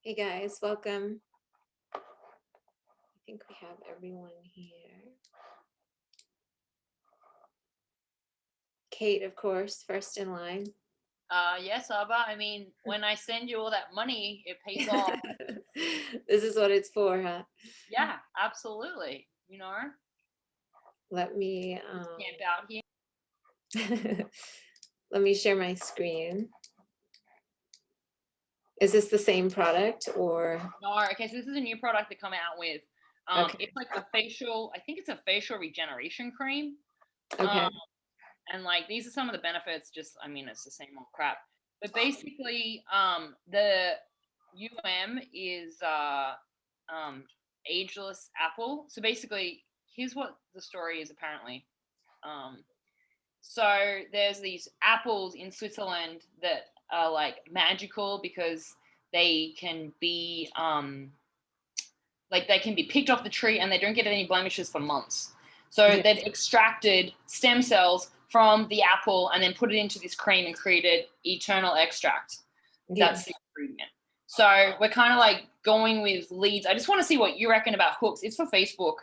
Hey guys, welcome. I think we have everyone here. Kate, of course, first in line. Yes, Sabah. I mean, when I send you all that money, it pays off. This is what it's for, huh? Yeah, absolutely. You know, Let me camp out here. let me share my screen. Is this the same product or No, okay, so this is a new product they come out with. okay? It's like a facial, I think it's a facial regeneration cream. Okay. Um, and like these are some of the benefits, just I mean, it's the same old crap. But basically, the is ageless apple. So basically, here's what the story is apparently. Um, So there's these apples in Switzerland that are like magical because they can be like they can be picked off the tree and they don't get any blemishes for months. So Yeah. they've extracted stem cells from the apple and then put it into this cream and created eternal extract. Yeah. That's the ingredient. So we're kind of like going with leads. I just want to see what you reckon about hooks. It's for Facebook.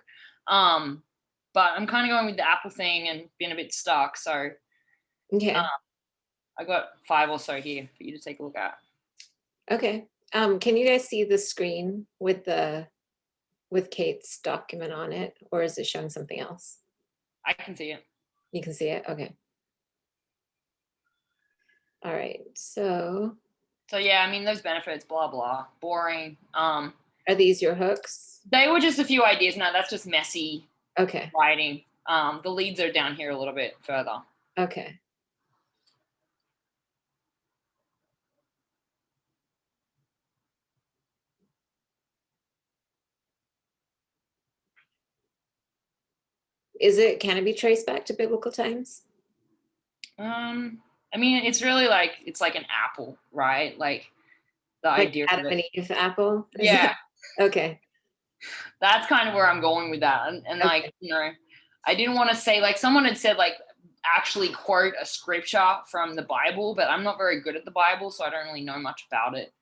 But I'm kind of going with the apple thing and being a bit stuck. So Okay. I got 5 or so here for you to take a look at. Okay. Can you guys see the screen with Kate's document on it, or is it showing something else? I can see it. You can see it? Okay. All right. So So yeah, I mean those benefits, blah blah, boring. are these your hooks? They were just a few ideas. No, that's just messy Okay. writing. The leads are down here a little bit further. Okay. Can it be traced back to biblical times? I mean, it's really like it's like an apple, right? Like the Like idea Adam of and it. Eve apple? Yeah, Okay. that's kind of where I'm going with that. And like, Okay. I didn't want to say like someone had said like actually quote a scripture from the Bible, but I'm not very good at the Bible, so I don't really know much about it.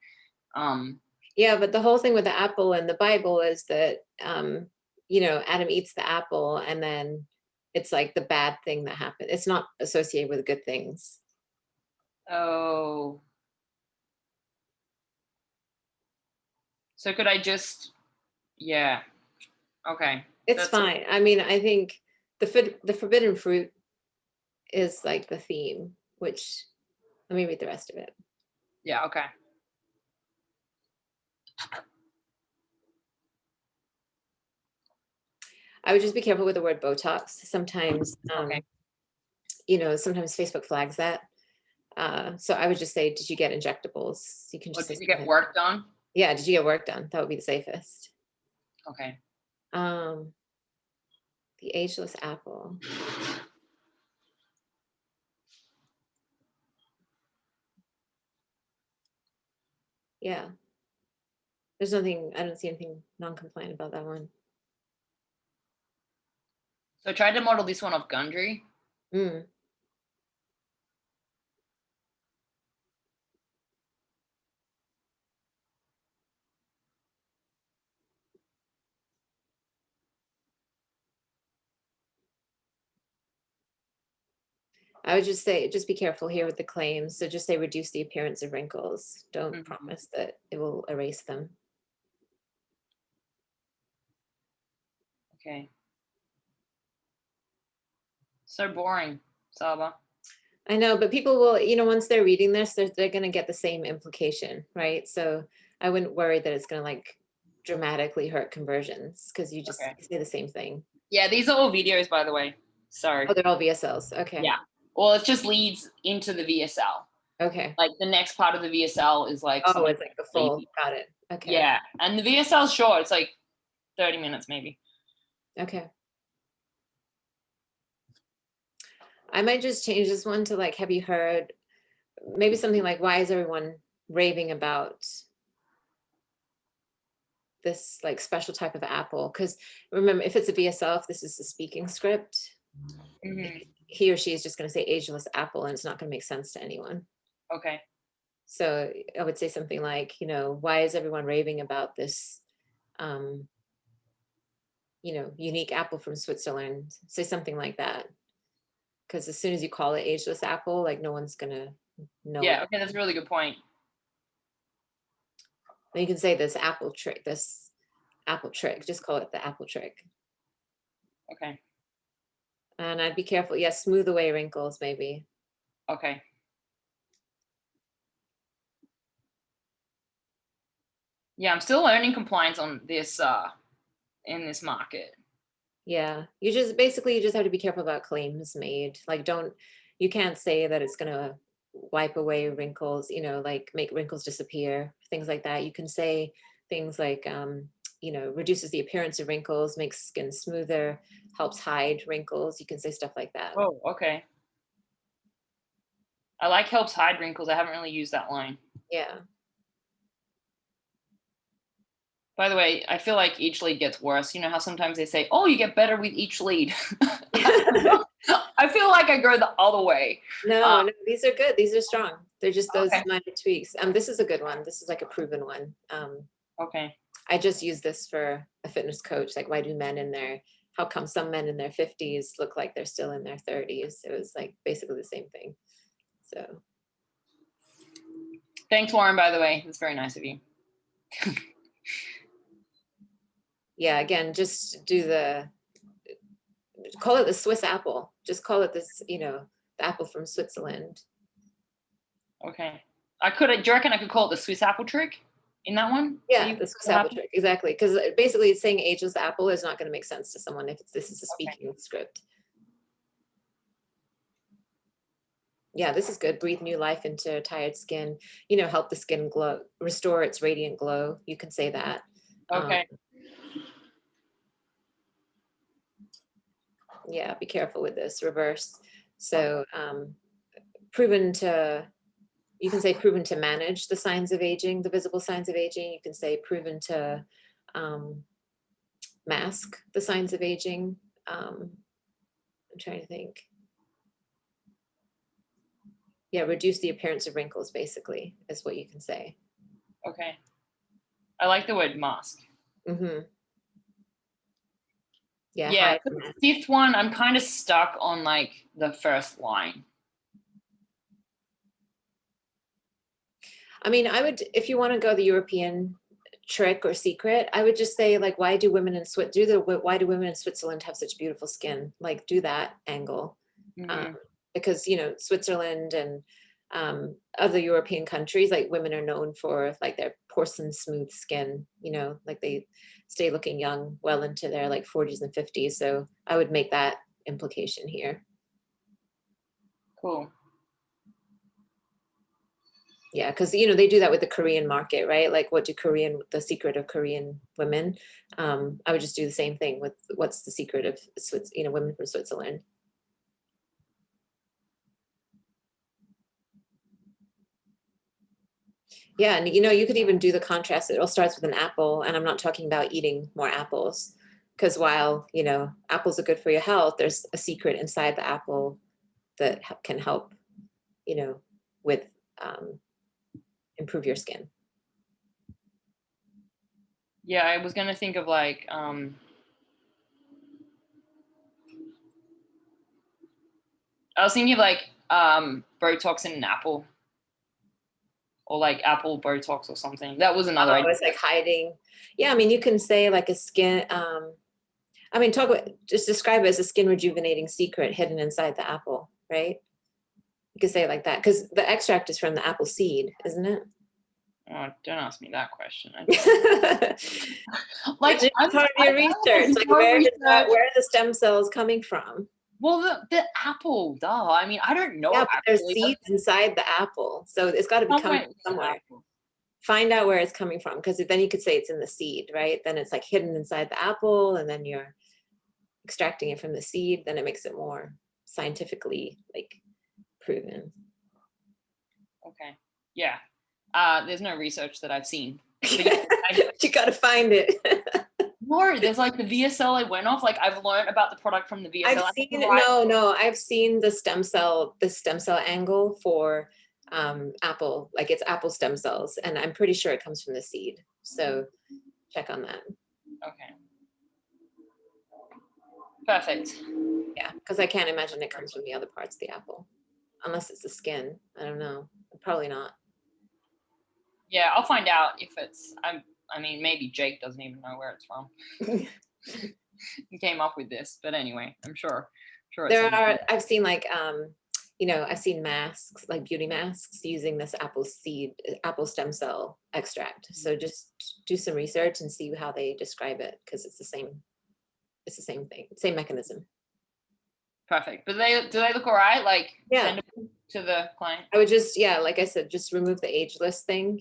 Yeah, but the whole thing with the apple and the Bible is that Adam eats the apple and then it's like the bad thing that happened. It's not associated with good things. Oh, so could I just, yeah, okay. It's That's, fine. I mean, I think the forbidden fruit is like the theme, which let me read the rest of it. yeah, okay. I would just be careful with the word Botox. Sometimes, Okay. sometimes Facebook flags that. So I would just say, did you get injectables? You can Well, just say did you get something. work done? Yeah, did you get work done? That would be the safest. Okay. Um, the ageless apple. Yeah. There's nothing, I don't see anything non-compliant about that one. So I tried to model this one off Gundry. Mm. I would just say, just be careful here with the claims. So just say reduce the appearance of wrinkles. Don't promise that it will erase them. Okay. So boring, Saba. I know, but people will, once they're reading this, they're going to get the same implication, right? So I wouldn't worry that it's going to like dramatically hurt conversions because you just Okay. say the same thing. Yeah, these are all videos, by the way. Sorry. Oh, they're all VSLs. Okay. Yeah. Well, it just leads into the VSL. Okay. Like the next part of the VSL is like Oh, something it's like the full. crazy. Got it. Okay. Yeah, and the VSL is short. It's like 30 minutes maybe. Okay. I might just change this one to like, have you heard, maybe something like, why is everyone raving about this like special type of apple? Because remember, if it's a VSL, if this is the speaking script, Mm-hmm. he or she is just going to say ageless apple and it's not going to make sense to anyone. Okay. So I would say something like, why is everyone raving about this, unique apple from Switzerland? Say something like that. Because as soon as you call it ageless apple, like no one's gonna know Yeah, it. okay, that's a really good point. You can say this apple trick, just call it the apple trick. Okay. And I'd be careful. Yeah, smooth away wrinkles, maybe. Okay. Yeah, I'm still learning compliance on this in this market. Yeah, you just have to be careful about claims made. Like, you can't say that it's gonna wipe away wrinkles, like make wrinkles disappear, things like that. You can say things like, reduces the appearance of wrinkles, makes skin smoother, helps hide wrinkles. You can say stuff like that. Oh, okay. I like helps hide wrinkles. I haven't really used that line. Yeah. By the way, I feel like each lead gets worse. You know how sometimes they say, "Oh, you get better with each lead." I feel like I go the other way. No, these are good. These are strong. They're just those Okay. minor tweaks. This is a good one. This is like a proven one. Okay. I just use this for a fitness coach. Like, how come some men in their 50s look like they're still in their 30s? It was like basically the same thing. So Thanks, Warren, by the way. That's very nice of you. yeah, again, just call it the Swiss apple. Just call it this, the apple from Switzerland. Okay. Do you reckon I could call it the Swiss apple trick in that one? Yeah, the Swiss apple trick, exactly. Because basically saying ageless apple is not going to make sense to someone if this is a speaking script. Yeah, this is good. Breathe new life into tired skin, help the skin glow, restore its radiant glow. You can say that. Okay. Yeah, be careful with this. Reverse. So you can say proven to manage the signs of aging, the visible signs of aging. You can say proven to mask the signs of aging. I'm trying to think. Yeah, reduce the appearance of wrinkles, basically, is what you can say. Okay. I like the word mask. Mm-hmm. Yeah, the fifth one, I'm kind of stuck on like the first line. I mean, if you want to go the European trick or secret, I would just say, like, why do women in Switzerland have such beautiful skin? Like, do that angle. Mm-hmm. Because, Switzerland and other European countries, like, women are known for like their porcelain smooth skin, like they stay looking young well into their like 40s and 50s. So I would make that implication here. Cool. Yeah, because they do that with the Korean market, right? Like, the secret of Korean women? I would just do the same thing with what's the secret of women from Switzerland. Yeah, and you could even do the contrast. It all starts with an apple, and I'm not talking about eating more apples, because while apples are good for your health, there's a secret inside the apple that can help, with improve your skin. Yeah, I was gonna think of like I was thinking of like Botox in an apple. Or like apple Botox or something. That was another idea. It's like hiding. Yeah, I mean, you can say like a skin, just describe it as a skin rejuvenating secret hidden inside the apple, right? You could say it like that, because the extract is from the apple seed, isn't it? Oh, don't ask me that question. Like, it's part of your research. Like, where are the stem cells coming from? Well, the apple, duh. I mean, I don't know. Yeah, but there's seeds inside the apple, so it's got to be coming from somewhere. Find out where it's coming from, because then you could say it's in the seed, right? Then it's like hidden inside the apple, and then you're extracting it from the seed. Then it makes it more scientifically like proven. Okay. Yeah. There's no research that I've seen. You got to find it. No, there's like the VSL I went off. Like, I've learned about the product from the VSL. I've seen the stem cell angle for apple, like it's apple stem cells, and I'm pretty sure it comes from the seed. So check on that. Okay. Perfect. Yeah, because I can't imagine it comes from the other parts of the apple, unless it's the skin. I don't know. Probably not. Yeah, I'll find out if it's. I mean, maybe Jake doesn't even know where it's from. He came up with this, but anyway, I'm sure. It's There are. I've seen like I've seen masks, like beauty masks, using this apple stem cell extract. So just do some research and see how they describe it, because it's the same. It's the same thing, same mechanism. Perfect. But do they look all right? Like, Yeah. send them to the client. I would just, yeah, like I said, just remove the ageless thing,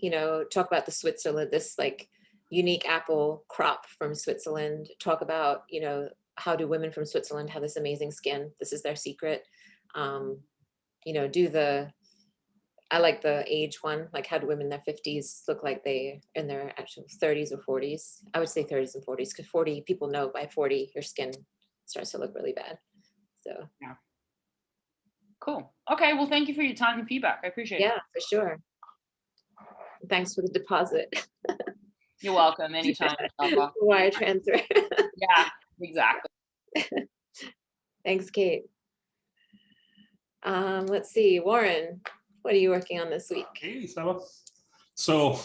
talk about the Switzerland, this like unique apple crop from Switzerland, talk about, how do women from Switzerland have this amazing skin? This is their secret. I like the age one, like how do women in their 50s look like they in their actual 30s or 40s? I would say 30s and 40s, because 40, people know by 40, your skin starts to look really bad. So yeah. Cool. Okay. Well, thank you for your time and feedback. I appreciate it. Yeah, for sure. Thanks for the deposit. You're welcome. Anytime. Wire transfer. Yeah, exactly. Thanks, Kate. Let's see, Warren, what are you working on this week? Hey, Sabah. So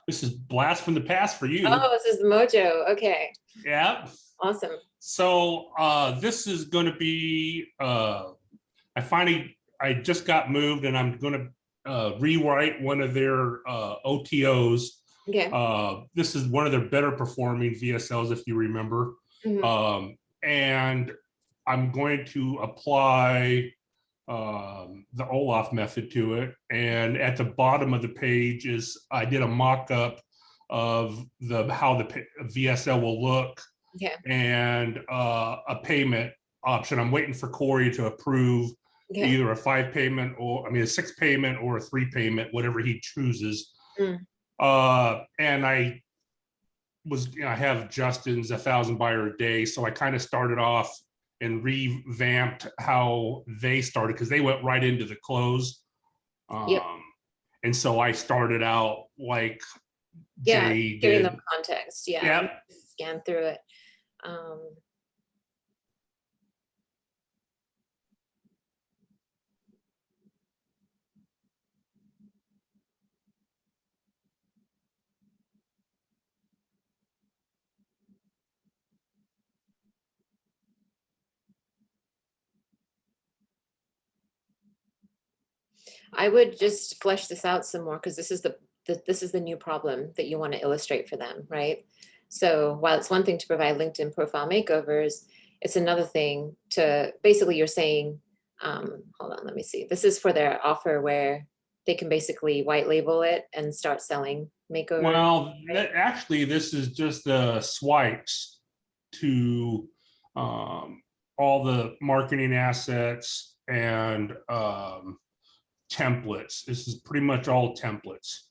this is blast from the past for you. Oh, this is Mojo. Okay. Yeah. Awesome. So this is going to be, I just got moved, and I'm going to rewrite one of their OTOs. Okay. This is one of their better performing VSLs, if you remember. Mhm. And I'm going to apply the Olaf method to it. And at the bottom of the page I did a mock-up of how the VSL will look. Okay. And a payment option. I'm waiting for Corey to approve either a 5 payment a 6 payment or a 3 payment, whatever he chooses. And I have Justin's 1,000 buyer a day. So I kind of started off and revamped how they started, because they went right into the close. And so I started out like Jay giving did. them context. Yeah. Yep. Scan through it. I would just flesh this out some more, because this is the new problem that you want to illustrate for them, right? So while it's one thing to provide LinkedIn profile makeovers, it's another thing to basically, you're saying, hold on, let me see. This is for their offer where they can basically white label it and start selling makeovers. Well, actually, this is just the swipes to all the marketing assets and templates. This is pretty much all templates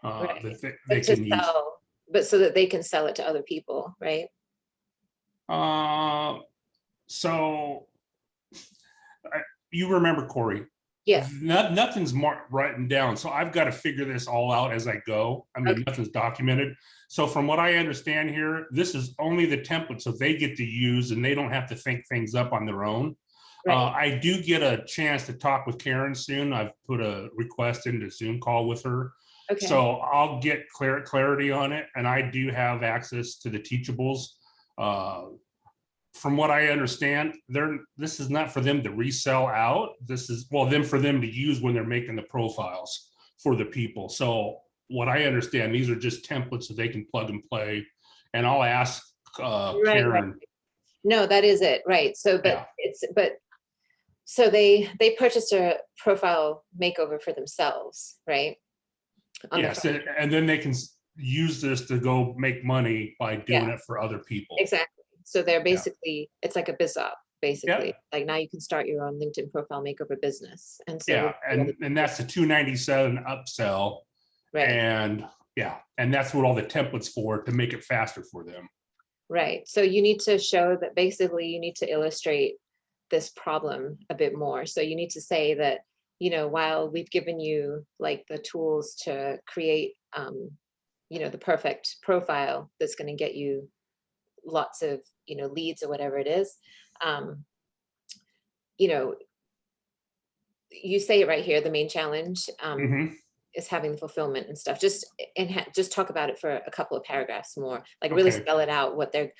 that they can use. But so that they can sell it to other people, right? So you remember, Corey? Yeah. Nothing's written down. So I've got to figure this all out as I go. I mean, nothing's documented. So from what I understand here, this is only the template, so they get to use and they don't have to think things up on their own. Right. I do get a chance to talk with Karen soon. I've put a request into Zoom call with her. Okay. So I'll get clarity on it. And I do have access to the teachables. From what I understand, this is not for them to resell out. This is, for them to use when they're making the profiles for the people. So what I understand, these are just templates that they can plug and play. And I'll ask Karen. Right. No, that is it. Right. So, so they purchased a profile makeover for themselves, right? Yes, and then they can use this to go make money by doing it for other people. Exactly. So they're basically, it's like a biz op, basically. Like now you can start your own LinkedIn profile makeover business. And so and that's the $297 upsell. Right. And and that's what all the templates for, to make it faster for them. Right. So you need to show that basically you need to illustrate this problem a bit more. So you need to say that, you know, while we've given you like the tools to create, you know, the perfect profile that's going to get you lots of, you know, leads or whatever it is, you know, you say it right here, the main challenge is having the fulfillment and stuff. Just just talk about it for a couple of paragraphs more, like really Okay. spell it out, what they're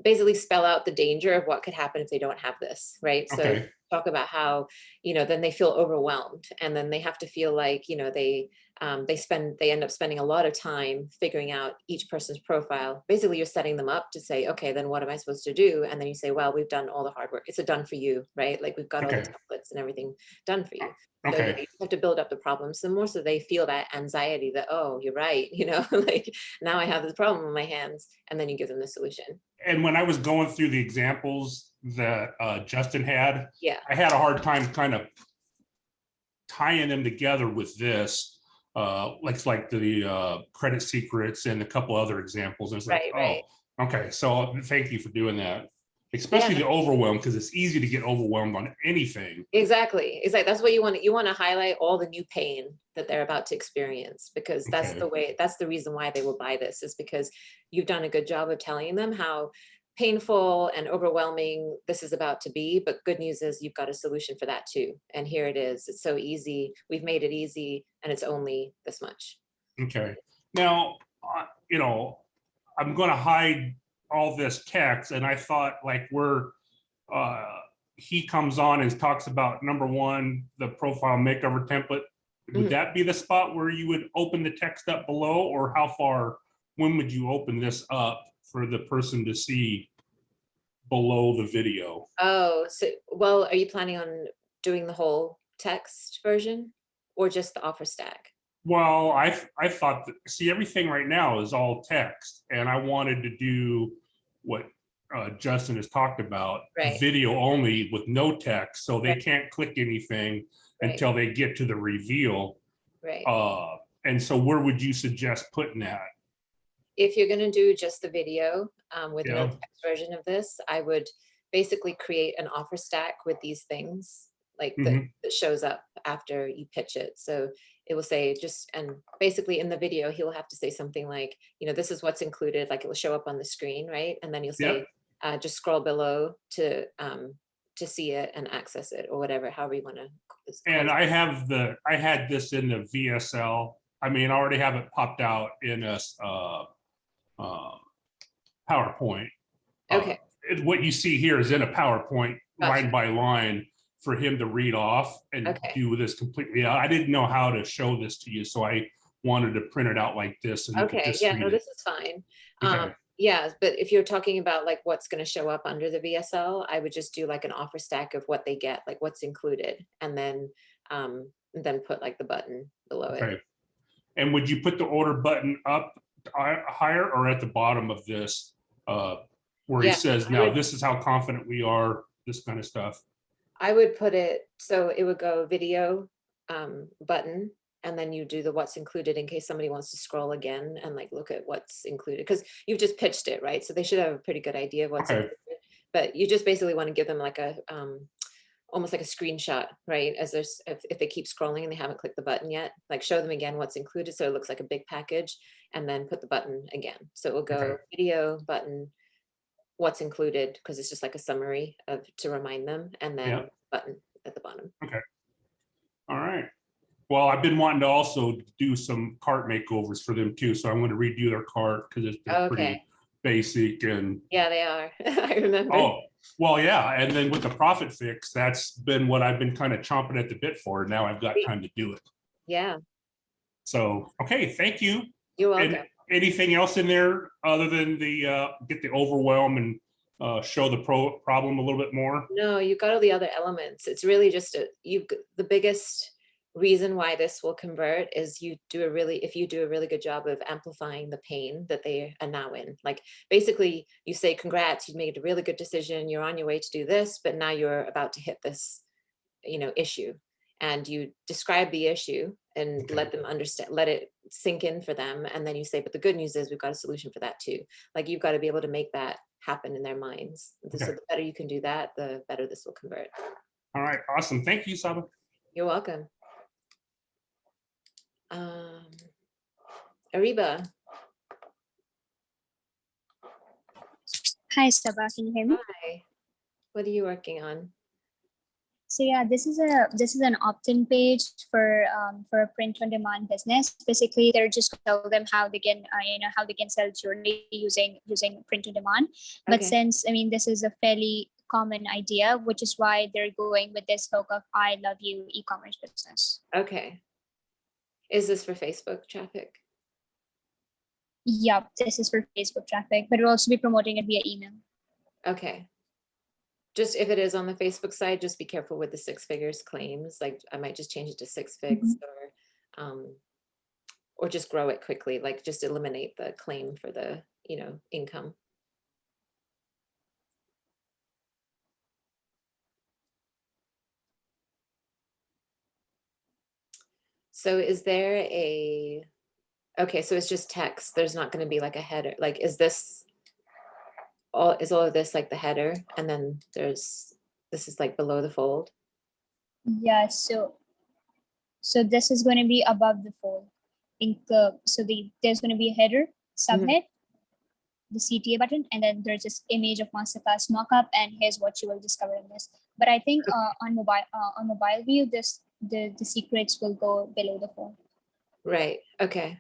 basically spell out the danger of what could happen if they don't have this, right? So Okay. talk about how, you know, then they feel overwhelmed, and then they have to feel like, you know, they end up spending a lot of time figuring out each person's profile. Basically, you're setting them up to say, okay, then what am I supposed to do? And then you say, well, we've done all the hard work. It's a done for you, right? Like we've got all the Okay. templates and everything done for you. So Okay. yeah, you have to build up the problem some more so they feel that anxiety that, oh, you're right, you know, like now I have this problem in my hands, and then you give them the solution. And when I was going through the examples that Justin had, Yeah. I had a hard time kind of tying them together with this, like the credit secrets and a couple other examples. And it's like, Right. oh, okay. So thank you for doing that. Especially the overwhelm, because it's easy to get overwhelmed on anything. Exactly. It's like that's what you want. You want to highlight all the new pain that they're about to experience, because that's the way, that's the reason why they will buy this, is because you've done a good job of telling them how painful and overwhelming this is about to be. But good news is you've got a solution for that too. And here it is. It's so easy. We've made it easy, and it's only this much. Okay. Now, you know, I'm going to hide all this text, and I thought like he comes on and talks about number one, the profile makeover template. Would that be the spot where you would open the text up below, or how far, when would you open this up for the person to see below the video? Oh, so, well, are you planning on doing the whole text version or just the offer stack? Well, I thought that, see, everything right now is all text, and I wanted to do what Justin has talked about, Right. video only with no text, so they Right. can't click anything Right. until they get to the reveal. Right. And so where would you suggest putting that? If you're going to do just the video with no Yeah. text version of this, I would basically create an offer stack with these things like that shows up after you pitch it. So it will say just, and basically in the video, he'll have to say something like, you know, this is what's included, like it will show up on the screen, right? And then you'll say, just scroll below to see it and access it, or whatever, however you want to. And I had this in the VSL. I mean, I already have it popped out in a PowerPoint. Okay. What you see here is in a PowerPoint, Gotcha. line by line, for him to read off and do this completely. I didn't know how to show this to you, so I wanted to print it out like this. And okay, yeah, no, this is fine. Okay. Yeah, but if you're talking about like what's going to show up under the VSL, I would just do like an offer stack of what they get, like what's included, and then put like the button below it. And would you put the order button up higher or at the bottom of this, where he says, now this is how confident we are, this kind of stuff? I would put it so it would go video button, and then you do the what's included in case somebody wants to scroll again and like look at what's included, because you've just pitched it, right? So they should have a pretty good idea of what's included. But you just basically want to give them like a almost like a screenshot, right? As there's, if they keep scrolling and they haven't clicked the button yet, like show them again what's included so it looks like a big package, and then put the button again. So it will go video button, what's included, because it's just like a summary of to remind them, and then button at the bottom. Okay. All right. Well, I've been wanting to also do some cart makeovers for them too, so I'm going to redo their cart because it's been pretty basic. And yeah, they are. I remember. Oh, well, yeah. And then with the profit fix, that's been what I've been kind of chomping at the bit for. Now I've got time to do it. Yeah. So, okay, thank you. You're welcome. And anything else in there other than the get the overwhelm and show the problem a little bit more? No, you've got all the other elements. It's really just the biggest reason why this will convert is if you do a really good job of amplifying the pain that they are now in. Like basically you say, congrats, you made a really good decision, you're on your way to do this, but now you're about to hit this, you know, issue, and you describe the issue and let them understand, let it sink in for them, and then you say, but the good news is we've got a solution for that too. Like you've got to be able to make that happen in their minds. So the better you can do that, the better this will convert. All right, awesome. Thank you, Sabah. You're welcome. Ariba, Hi, Sabah. Can you hear me? hi. What are you working on? So yeah, this is an opt-in page for a print-on-demand business. Basically, they're just tell them how they can how they can sell jewelry using print-on-demand. But Okay. since this is a fairly common idea, which is why they're going with this hook of "I love you" e-commerce business. Okay. Is this for Facebook traffic? Yup, this is for Facebook traffic, but we'll also be promoting it via email. Okay. Just if it is on the Facebook side, just be careful with the 6 figures claims. Like I might just change it to 6 figs or just grow it quickly. Like just eliminate the claim for the, income. So is there okay, so it's just text. There's not going to be like a header. Like, is all of this like the header? And then this is like below the fold. Yeah, so this is going to be above the fold. There's going to be a header, subhead, the CTA button, and then there's this image of masterclass mockup, and here's what you will discover in this. But I think on mobile view, the secrets will go below the fold. Right. Okay.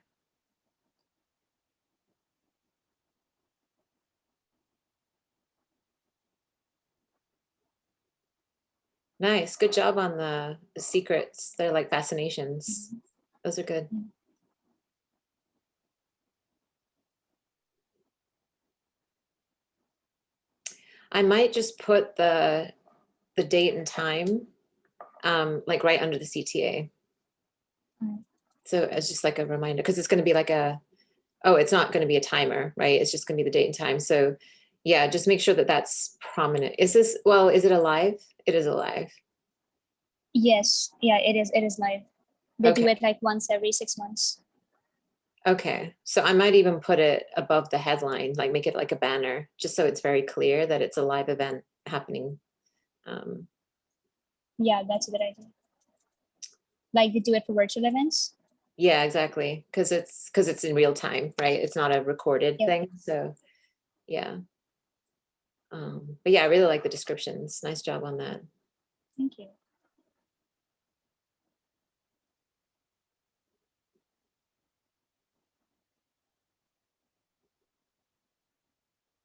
Nice. Good job on the secrets. They're like fascinations. Those are good. I might just put the date and time like right under the CTA. So it's just like a reminder, because it's going to be like it's not going to be a timer, right? It's just going to be the date and time. So yeah, just make sure that that's prominent. Is it alive? It is alive. Yes, yeah, it is live. They do Okay. it like once every 6 months. Okay, so I might even put it above the headline, like make it like a banner, just so it's very clear that it's a live event happening. Yeah, that's a good idea. Like they do it for virtual events. Yeah, exactly, because it's in real time, right? It's not a recorded Yep. thing, so yeah. But yeah, I really like the descriptions. Nice job on that. Thank you.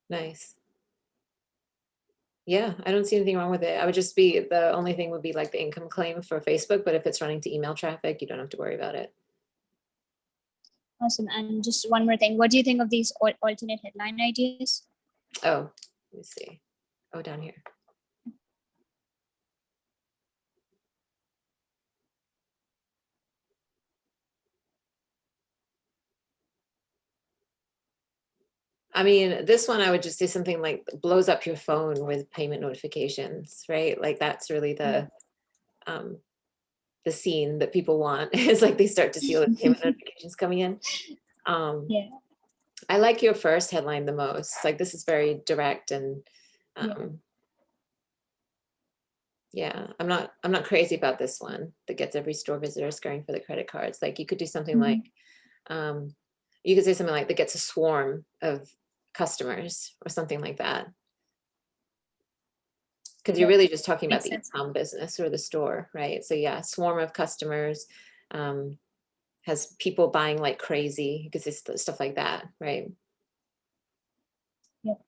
Nice. Yeah, I don't see anything wrong with it. I would just be, the only thing would be like the income claim for Facebook, but if it's running to email traffic, you don't have to worry about it. Awesome. And just one more thing. What do you think of these alternate headline ideas? Oh, let me see. Oh, down here. I mean, this one I would just do something like blows up your phone with payment notifications, right? Like that's really the scene that people want. Is like they start to see all the payment notifications coming in. Yeah. I like your first headline the most. Like this is very direct and yeah, I'm not crazy about this one that gets every store visitor scurrying for the credit cards. Like you could do something like you could say something like that gets a swarm of customers or something like that. Because you're really just talking about the e-com business or the store, right? So yeah, swarm of customers, has people buying like crazy, because it's stuff like that, right? Yep.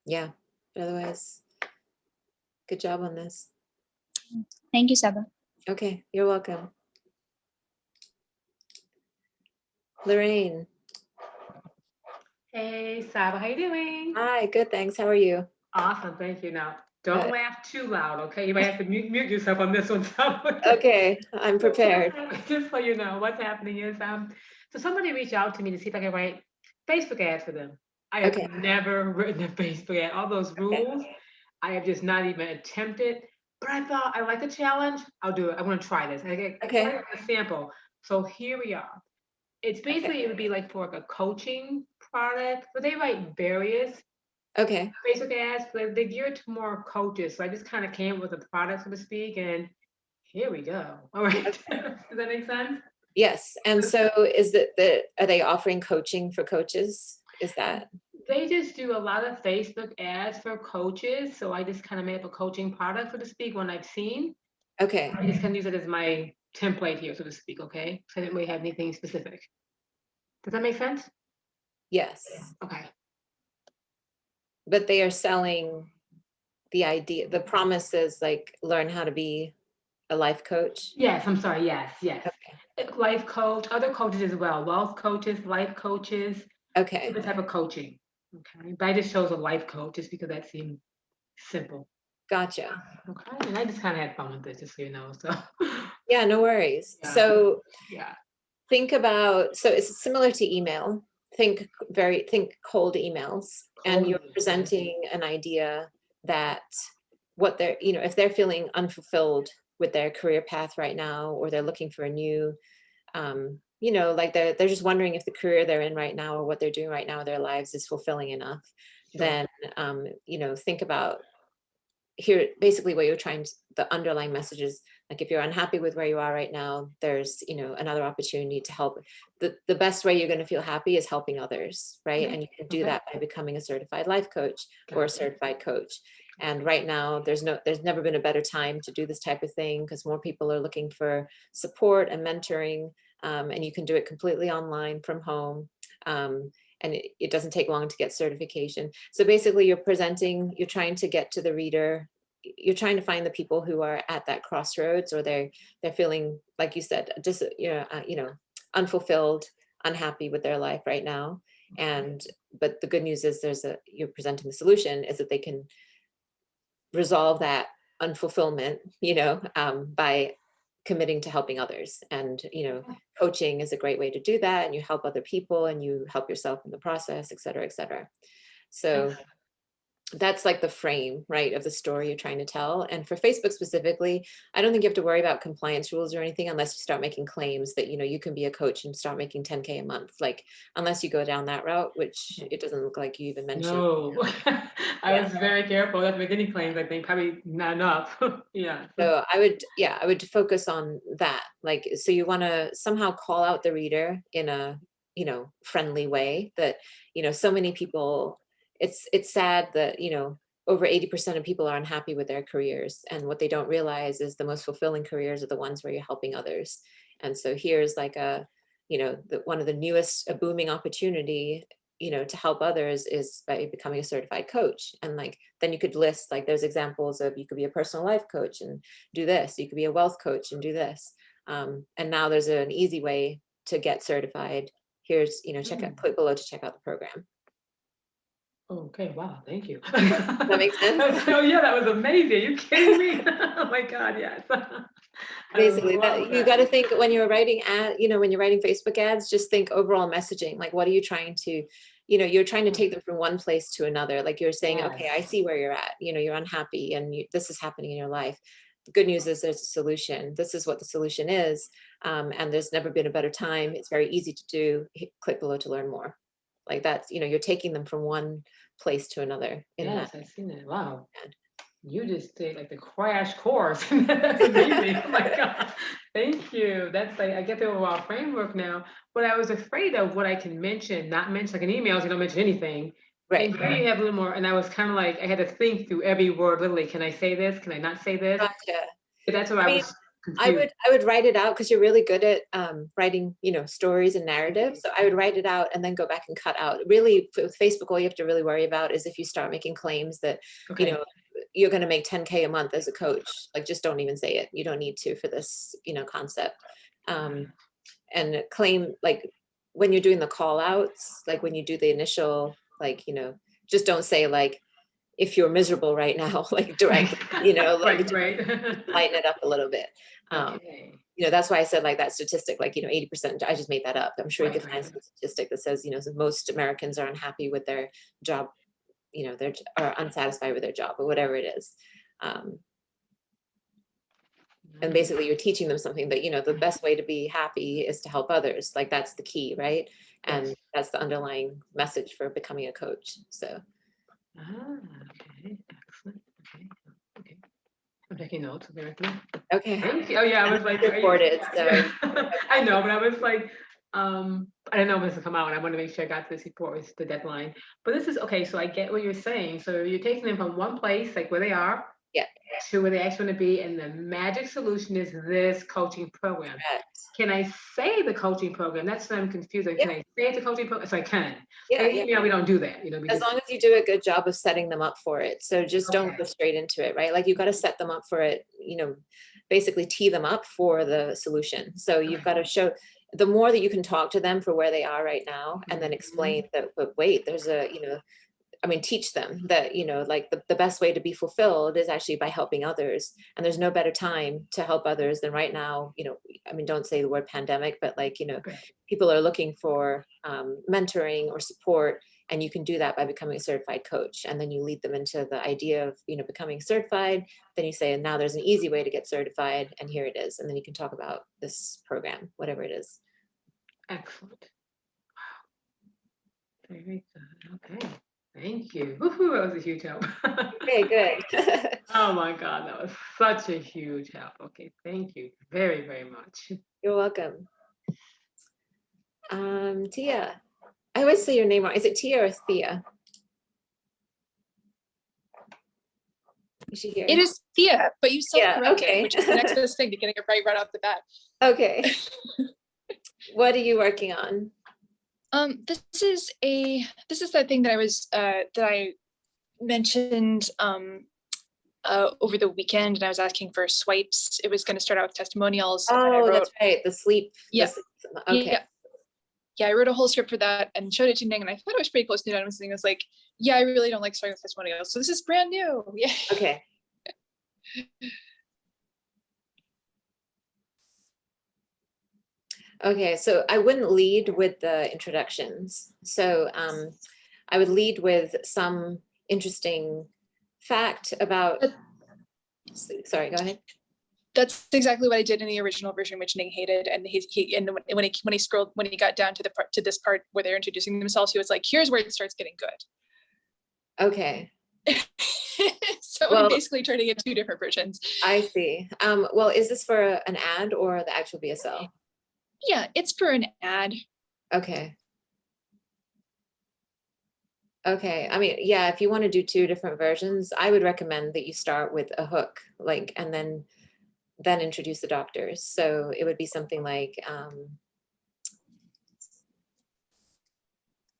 Yeah, but otherwise, good job on this. Thank you, Sabah. Okay, you're welcome. Lorraine. Hey, Sabah, how you doing? Hi, good, thanks. How are you? Awesome, thank you. Now, don't Good. laugh too loud, okay? You might have to mute yourself on this one, Sabah. Okay, I'm prepared. Just so you know, what's happening is, so somebody reached out to me to see if I can write Facebook ads for them. I have Okay. never written a Facebook ad. All those rules, I have just not even attempted. But I thought I like the challenge. I'll do it. I want to try this. Okay. A sample. So here we are. It's basically, it would be like for like a coaching product, but they write various Okay. Facebook ads, but they're geared to more coaches. So I just kind of came up with a product, so to speak. And Here we go. All right. Does that make sense? Yes. And so is are they offering coaching for coaches? Is that? They just do a lot of Facebook ads for coaches. So I just kind of made up a coaching product, so to speak, one I've seen. Okay. I just kind of use it as my template here, so to speak, okay? So I didn't really have anything specific. Does that make sense? Yes. Okay. But they are selling the idea, the promise is like learn how to be a life coach. Yes, I'm sorry. Yes, yes. Okay. Life coach, other coaches as well, wealth coaches, life coaches, Okay. different type of coaching. Okay. But I just chose a life coach just because that seemed simple. Gotcha. Okay. And I just kind of had fun with it, just so you know. So Yeah, no worries. Yeah. So yeah. think about, so it's similar to email. Think cold emails, and Cold you're emails, presenting an idea that what they're, if they're feeling unfulfilled with their career path right now, or they're looking for a new, like they're just wondering if the career they're in right now or what they're doing right now in their lives is fulfilling enough, Sure. then, think about here, basically what you're trying to, the underlying message is like, if you're unhappy with where you are right now, there's, another opportunity to help. The best way you're going to feel happy is helping others, right? Okay. And you can do Okay. that by becoming a certified life coach or a Gotcha. certified coach. And right now there's never been a better time to do this type of thing, because more people are looking for support and mentoring, and you can do it completely online from home. And it doesn't take long to get certification. So basically you're trying to get to the reader, you're trying to find the people who are at that crossroads, or they're feeling, like you said, just, unfulfilled, unhappy with their life right now. But the good news is you're presenting the solution is that they can resolve that unfulfillment, by committing to helping others. And coaching is a great way to do that, and you help other people and you help yourself in the process, et cetera, et cetera. So that's like the frame, right, of the story you're trying to tell. And for Facebook specifically, I don't think you have to worry about compliance rules or anything, unless you start making claims that you can be a coach and start making 10K a month, like, unless you go down that route, which it doesn't look like you even mentioned. No, I Yeah. was very careful not to make any claims. I think probably not enough. Yeah. So I would focus on that. Like, so you want to somehow call out the reader in a, friendly way that, so many people, it's sad that, over 80% of people are unhappy with their careers. And what they don't realize is the most fulfilling careers are the ones where you're helping others. And so here's like one of the newest, a booming opportunity, to help others is by becoming a certified coach. And like, then you could list, like, there's examples of, you could be a personal life coach and do this, you could be a wealth coach and do this. And now there's an easy way to get certified. Here's, click below to check out the program. Okay, wow, thank you. That makes sense? Oh yeah, that was amazing. Are you kidding me? Oh my God, yes. Basically, that you got to think when you're writing when you're writing Facebook ads, just think overall messaging. Like, what are you trying to, you're trying to take them from one place to another. Like, you're saying, okay, I see where you're at. You're unhappy, and this is happening in your life. The good news is there's a solution. This is what the solution is, and there's never been a better time. It's very easy to do. Click below to learn more. Like, that's, you're taking them from one place to another. Yes, I've seen that. Wow. You just did like the crash course. That's amazing. Oh my God. Thank you. That's like, I get the overall framework now. But I was afraid of what I can mention, not mention, like in emails, you don't mention anything. Right. And here you have a little more, and I was kind of like, I had to think through every word, literally, can I say this? Can I not say this? Gotcha. But that's what I was confused. I would write it out, because you're really good at writing, stories and narratives. So I would write it out and then go back and cut out. Really, with Facebook, all you have to really worry about is if you start making claims that, Okay. you're going to make 10K a month as a coach. Like, just don't even say it. You don't need to for this, concept. And claim, like, when you're doing the call outs, like when you do the initial, like, just don't say, like, if you're miserable right now, like, directly, like, right. lighten it up a little bit. Okay. That's why I said, like, that statistic, like, 80%, I just made that up. I'm sure you Right, could find right. some statistic that says, most Americans are unhappy with their job, are unsatisfied with their job, or whatever it is. And basically you're teaching them something that, the best way to be happy is to help others. Like, that's the key, right? And Yes. that's the underlying message for becoming a coach. So. Okay, excellent. Okay. I'm taking notes. Okay, with me. Okay. Thank you. Oh yeah, I was like, are you- Recorded, so. Yeah. I know, but I was like, I didn't know when this would come out, and I wanted to make sure I got this before it was the deadline. But this is okay. So I get what you're saying. So you're taking them from one place, like where they are, Yeah. to where they actually want to be, and the magic solution is this coaching program. Correct. Can I say the coaching program? That's what I'm confused. Like, Yeah. Can I say the coaching program? So I can. Yeah, Hey, yeah. you know, we don't do that. You know, we As just, long as you do a good job of setting them up for it. So just don't Okay. go straight into it, right? Like you got to set them up for it, basically tee them up for the solution. So you've got to show, the more that you can talk to them for where they are right now, and then Mhm. explain that, but wait, there's teach them that, like the best way to be fulfilled is actually by helping others. And there's no better time to help others than right now. Don't say the word pandemic, but Okay. people are looking for mentoring or support, and you can do that by becoming a certified coach. And then you lead them into the idea of, becoming certified. Then you say, and now there's an easy way to get certified, and here it is. And then you can talk about this program, whatever it is. Excellent. Wow. Very good. Okay. Thank you. Woohoo, that was a huge help. Okay, good. Oh my God, that was such a huge help. Okay, thank you very, very much. You're welcome. Tia. I always say your name wrong. Is it Tia or Thea? You should hear. It is Thea, but you Yeah, self-corrected, okay. which is the next best thing to getting it right off the bat. Okay. What are you working on? This is that thing that I mentioned over the weekend, and I was asking for swipes. It was going to start out with testimonials. And then I Oh, wrote, that's right. The sleep. Yeah. Okay. Yeah, I wrote a whole script for that and showed it to Ning, and I thought it was pretty close to done. I was like, yeah, I really don't like starting with testimonials, so this is brand new. Yeah. Okay. Okay, so I wouldn't lead with the introductions. So I would lead with some interesting fact about, sorry, go ahead. That's exactly what I did in the original version, which Ning hated. And when he got down to this part where they're introducing themselves, he was like, "Here's where it starts getting good." Okay. So Well, I'm basically trying to get two different versions. I see. Well, is this for an ad or the actual BSL? Yeah, it's for an ad. Okay. Okay. I mean, yeah, if you want to do two different versions, I would recommend that you start with a hook, and then introduce the doctors. So it would be something like,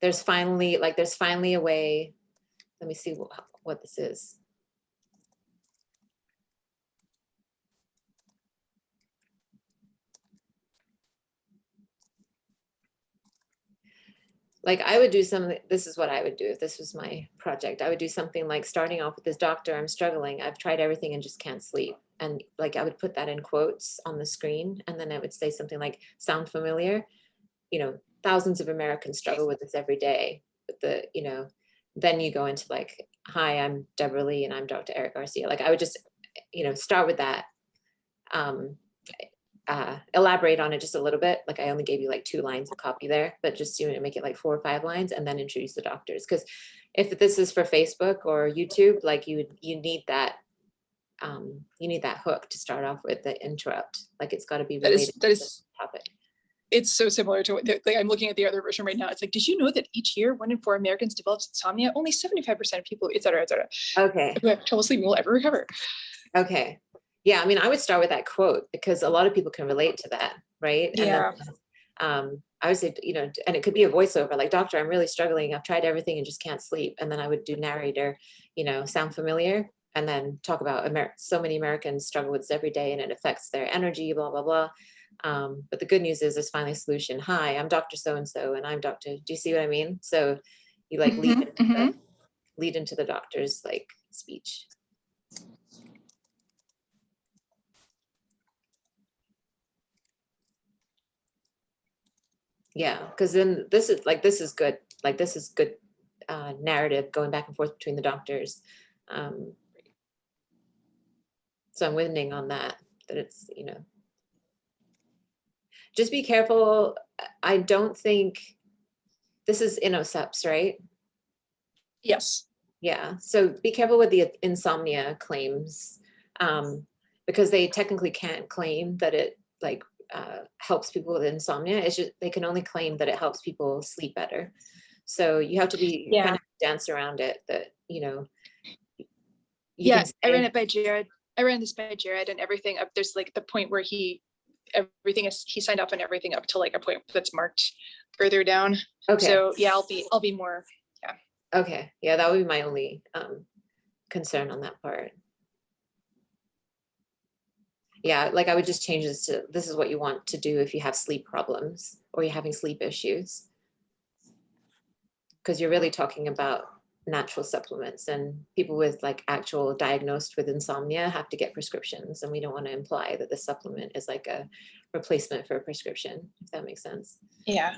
there's finally a way. Let me see what this is. Like I would do something, this is what I would do if this was my project. I would do something like starting off with this doctor, I'm struggling. I've tried everything and just can't sleep. And like, I would put that in quotes on the screen. And then I would say something like, sound familiar? Thousands of Americans struggle with this every day. But then you go into like, hi, I'm Deborah Lee and I'm Dr. Eric Garcia. Like I would just, start with that. Elaborate on it just a little bit. Like I only gave you like 2 lines of copy there, but just make it like 4 or 5 lines and then introduce the doctors. Because if this is for Facebook or YouTube, like you need that hook to start off with, the interrupt. Like it's got to be related That to is the topic. It's so similar to what I'm looking at the other version right now. It's like, did you know that each year 1 in 4 Americans develops insomnia? Only 75% of people, et cetera, Okay. who have trouble sleeping will ever recover. Okay. Yeah, I mean, I would start with that quote because a lot of people can relate to that, right? Yeah. And then I would say, and it could be a voiceover, like, doctor, I'm really struggling. I've tried everything and just can't sleep. And then I would do narrator, sound familiar? And then talk about so many Americans struggle with this every day and it affects their energy, blah, blah, blah. But the good news is there's finally a solution. Hi, I'm Dr. So-and-so and I'm Dr. Do you see what I mean? So you like lead into the doctor's like speech. Yeah, because then this is good. Like this is good narrative going back and forth between the doctors. So I'm winning on that it's, just be careful. I don't think this is InnoSeps, right? Yes. Yeah, so be careful with the insomnia claims. because they technically can't claim that it like helps people with insomnia. It's just they can only claim that it helps people sleep better. So you have to be kind of dance around it that, you know, you can I ran say, it by Jared. I ran this by Jared, and everything up there's like the point where he signed off on everything up to like a point that's marked further down. okay. So yeah, I'll be more. Okay. Yeah, that would be my only concern on that part. Yeah, like I would just change this to, this is what you want to do if you have sleep problems or you're having sleep issues. Because you're really talking about natural supplements, and people with like actual diagnosed with insomnia have to get prescriptions, and we don't want to imply that the supplement is like a replacement for a prescription, if that makes sense. Yeah.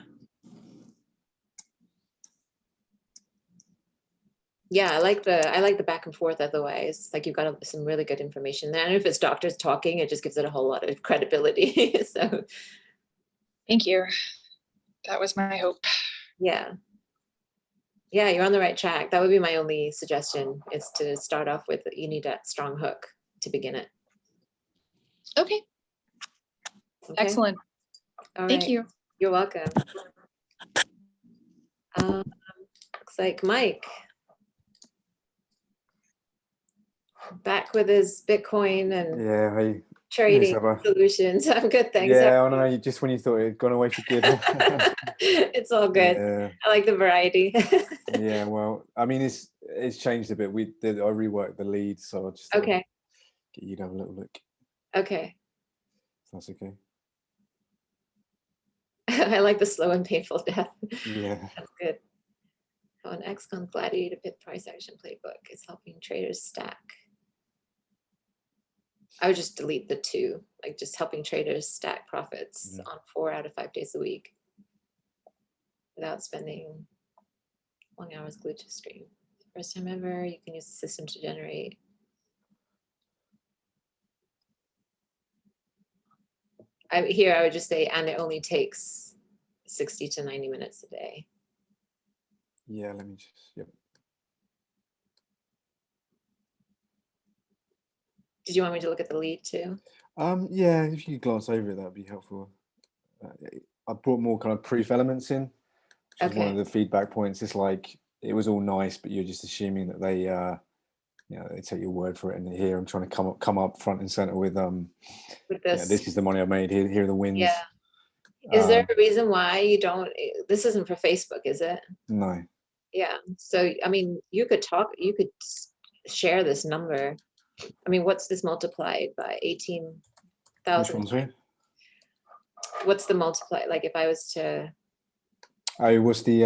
Yeah, I like the back and forth otherwise. Like you've got some really good information there. And if it's doctors talking, it just gives it a whole lot of credibility. So Thank you. That was my hope. yeah. Yeah, you're on the right track. That would be my only suggestion, is to start off with, you need that strong hook to begin it. Okay. Okay? Excellent. All Thank right. you. You're welcome. Looks like Mike. Back with his Bitcoin and Yeah, hey, trading Sabah. solutions. I'm good, thanks. Yeah, I know. Just when you thought it had gone away for good. It's all good. Yeah, I like the variety. yeah. Well, I mean, it's changed a bit. I reworked the lead, so I just thought I'd Okay. get you to have a little look. Okay. If that's okay. I like the slow and painful death. Yeah. That's good. Oh, an XCOM Gladiator Bit Price Action Playbook is helping traders stack. I would just delete the 2, like just helping traders stack profits on 4 out of 5 days a week without spending long hours glued to a screen. First time ever, you can use the system to generate. Here I would just say, and it only takes 60 to 90 minutes a day. Yeah. Let me just. Yep. Did you want me to look at the lead too? Yeah. If you could glance over it, that'd be helpful. I brought more kind of proof elements in, which is one of the feedback points. It's like it was all nice, but you're just assuming that they, you know, they take your word for it. And here I'm trying to come up front and center with this. Yeah, this is the money I made. Here are the wins. Yeah. Is there a reason why you don't? This isn't for Facebook, is it? No. Yeah. So I mean, you could share this number. I mean, what's this multiplied by? 18,000. Which one's right? What's the multiply? Like if I was to. Oh, what's the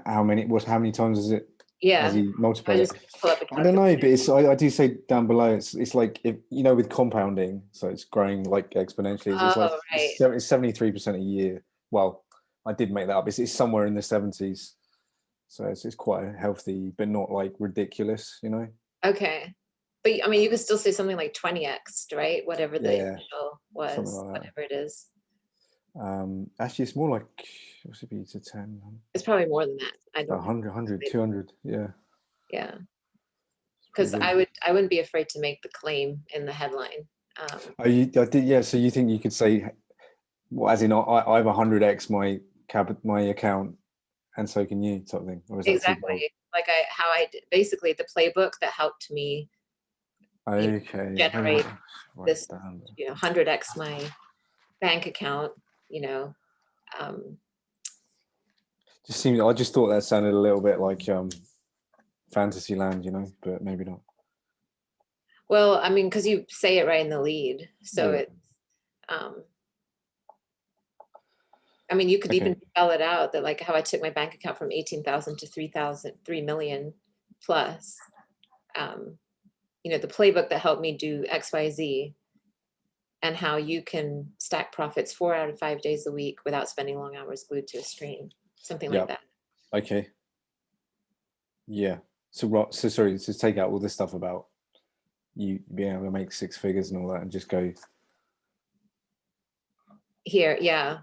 how many times is it? Yeah. Has he multiplied it? Pull up I don't know, but it's I do say down below. It's like, if you know, with compounding, so it's growing like exponentially. It's like right. it's 73% a year. Well, I did make that up. It's somewhere in the 70s, so it's quite healthy, but not like ridiculous, you know. Okay. But I mean, you could still say something like 20x, right? Whatever the initial was, like whatever it is. Actually, it's more like, what's it be to 10? It's probably more than that. I don't 100, 200. Yeah. Yeah. Because I wouldn't be afraid to make the claim in the headline. I did, yeah. So you think you could say, well, as in I have 100x my account, and so can you, type thing? Or is that exactly like how I did, basically the playbook that helped me generate this, 100x my bank account. Just seemed. I just thought that sounded a little bit like fantasy land, but maybe not. Well, I mean, because you say it right in the lead, so it's. I mean, you could even spell it out that like how I took my bank account from 18,000 to 3 million plus. The playbook that helped me do X, Y, Z, and how you can stack profits 4 out of 5 days a week without spending long hours glued to a screen, something like that. Okay. Yeah. So sorry, to take out all this stuff about you being able to make 6 figures and all that, and just go here. Yeah.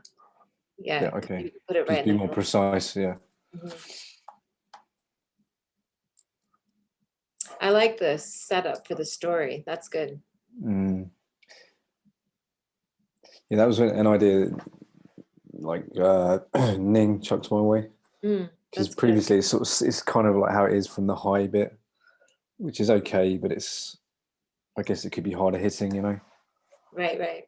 Okay. Put it right. Just be more precise. Yeah. I like this setup for the story. That's good. Yeah, that was an idea like Ning chucked my way. Which is That's previously it's kind of like how it is from the high bit, which is okay, but it's, I guess it could be harder hitting, you know. right, right.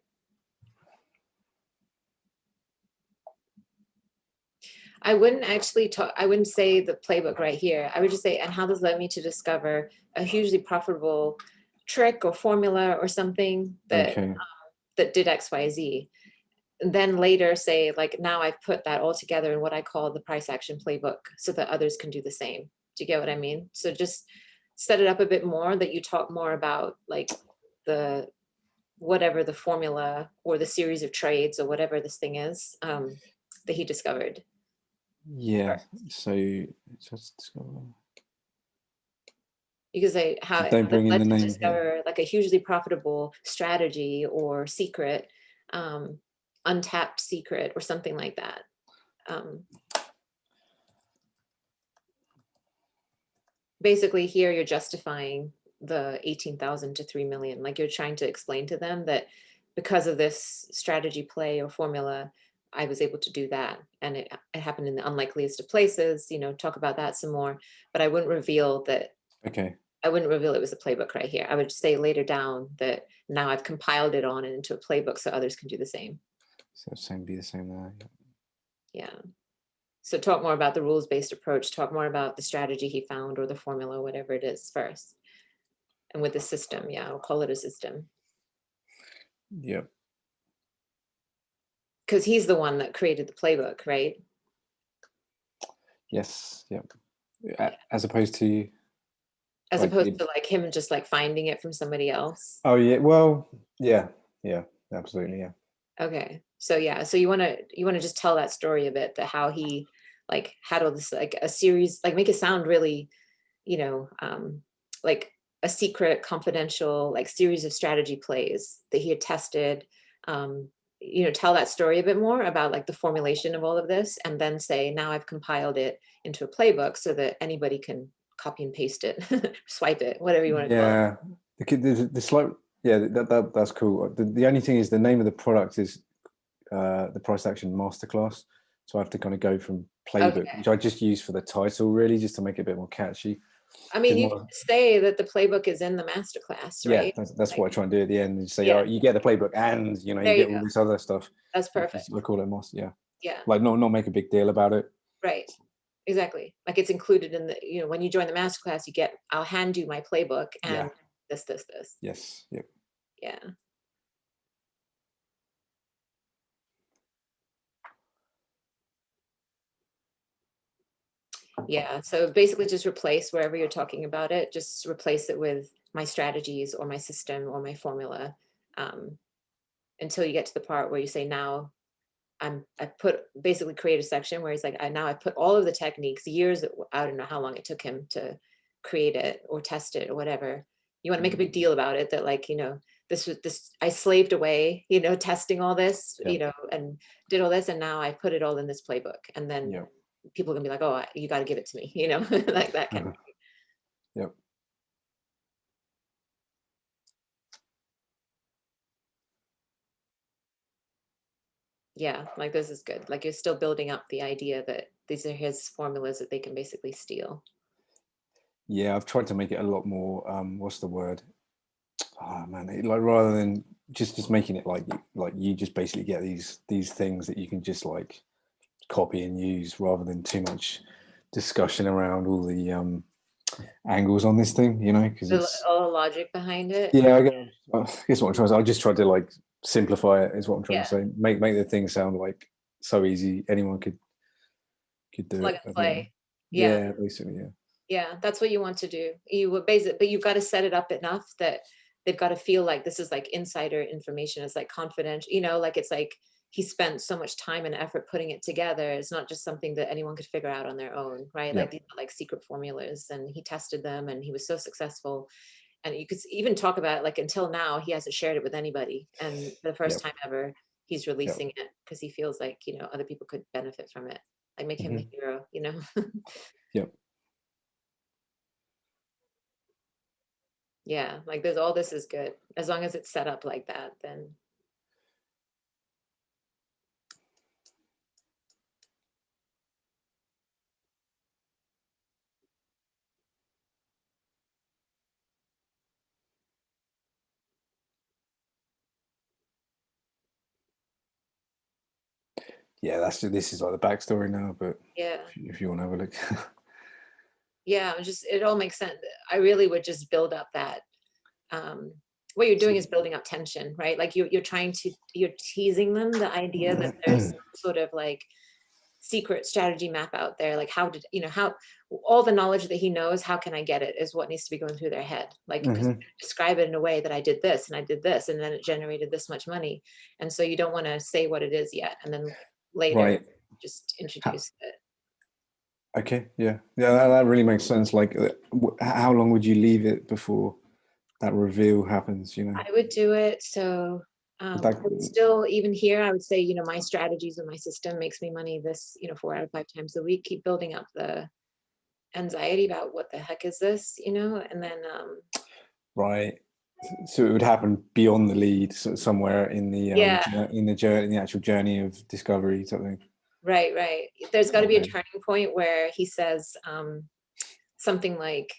I wouldn't actually talk, I wouldn't say the playbook right here. I would just say, and how this led me to discover a hugely profitable trick or formula or something that Okay. that did X, Y, Z. And then later say, like, now I've put that all together in what I call the price action playbook so that others can do the same. Do you get what I mean? So just set it up a bit more, that you talk more about like the whatever the formula or the series of trades or whatever this thing is that he discovered. Yeah. So just Because how don't bring in led the to name here. discover like a hugely profitable strategy or secret, untapped secret or something like that. Basically here you're justifying the 18,000 to 3 million. Like you're trying to explain to them that because of this strategy play or formula, I was able to do that. And it happened in the unlikeliest of places, you know, talk about that some more, but I wouldn't reveal that. Okay. I wouldn't reveal it was a playbook right here. I would say later down that now I've compiled it on into a playbook so others can do the same. So same be the same there. Yeah. So talk more about the rules-based approach, talk more about the strategy he found or the formula, whatever it is first. And with the system, yeah, I'll call it a system. Yep. Because he's the one that created the playbook, right? Yes. Yep. As opposed to As like opposed to like him just like finding it from somebody else. Oh yeah, well, yeah, absolutely, yeah. Okay, so yeah, so you want to just tell that story a bit, that how he like had all this like a series, like make it sound really, you know, like a secret, confidential, like series of strategy plays that he had tested. You know, tell that story a bit more about like the formulation of all of this, and then say, now I've compiled it into a playbook so that anybody can copy and paste it, swipe it, whatever you want to call it. Yeah, the slight, yeah, that's cool. The only thing is the name of the product is the price action masterclass, so I have to kind of go from playbook, Okay. which I just use for the title, really, just to make it a bit more catchy. I mean, you can say that the playbook is in the masterclass, right? Yeah, that's like, what I try and do at the end, and say, yeah. oh, you get the playbook, and you know, There you get all this other stuff. That's perfect. I call it master, yeah. Yeah. Like not make a big deal about it. Right. Exactly. Like it's included in the, you know, when you join the masterclass, you get, I'll hand you my playbook and this. Yes. Yep. Yeah. Yeah. So basically just replace wherever you're talking about it, just replace it with my strategies or my system or my formula, until you get to the part where you say, now I basically create a section where he's like, now I put all of the techniques, years, I don't know how long it took him to create it or test it or whatever. You want to make a big deal about it, that like, you know, this I slaved away, you know, testing all this, you know, and did all this, and now I put it all in this playbook, and then people are gonna be like, oh, you got to give it to me, you know, like that kind of thing. Yep. Yeah, like this is good. Like you're still building up the idea that these are his formulas that they can basically steal. Yeah, I've tried to make it a lot more, what's the word? Oh man, like rather than just making it like you just basically get these things that you can just like copy and use, rather than too much discussion around all the angles on this thing, you know, because it's all the logic behind it. Yeah, I guess what I'm trying to say, I just tried to like simplify it, is what I'm trying to say. Make the thing sound like so easy anyone could do plug it. and play. Yeah, basically, yeah. Yeah, that's what you want to do. You would basically, but you've got to set it up enough that they've got to feel like this is like insider information. It's like confidential, you know, like it's like he spent so much time and effort putting it together. It's not just something that anyone could figure out on their own, right? Like these are like secret formulas, and he tested them and he was so successful. And you could even talk about it, like until now, he hasn't shared it with anybody. And for the first time ever, he's releasing it because he feels like, you know, other people could benefit from it. Like make him the hero, you know? Yep. Yeah, like there's all this is good. As long as it's set up like that, then Yeah, this is like the backstory now, but yeah. if you want to have a look. Yeah, it all makes sense. I really would just build up that what you're doing is building up tension, right? Like you're teasing them the idea that there's some sort of like secret strategy map out there. Like how all the knowledge that he knows, how can I get it is what needs to be going through their head. Like describe it in a way that I did this and I did this and then it generated this much money. And so you don't want to say what it is yet. And then later Right. just introduce it. Okay, yeah, that really makes sense. Like, how long would you leave it before that reveal happens? You know, I would do it. So I would still, even here, I would say, you know, my strategies and my system makes me money this, you know, 4 out of 5 times a week. Keep building up the anxiety about what the heck is this, you know, and then right. So it would happen beyond the lead, so somewhere in the in the actual journey of discovery, something. Right. There's got to be a turning point where he says something like,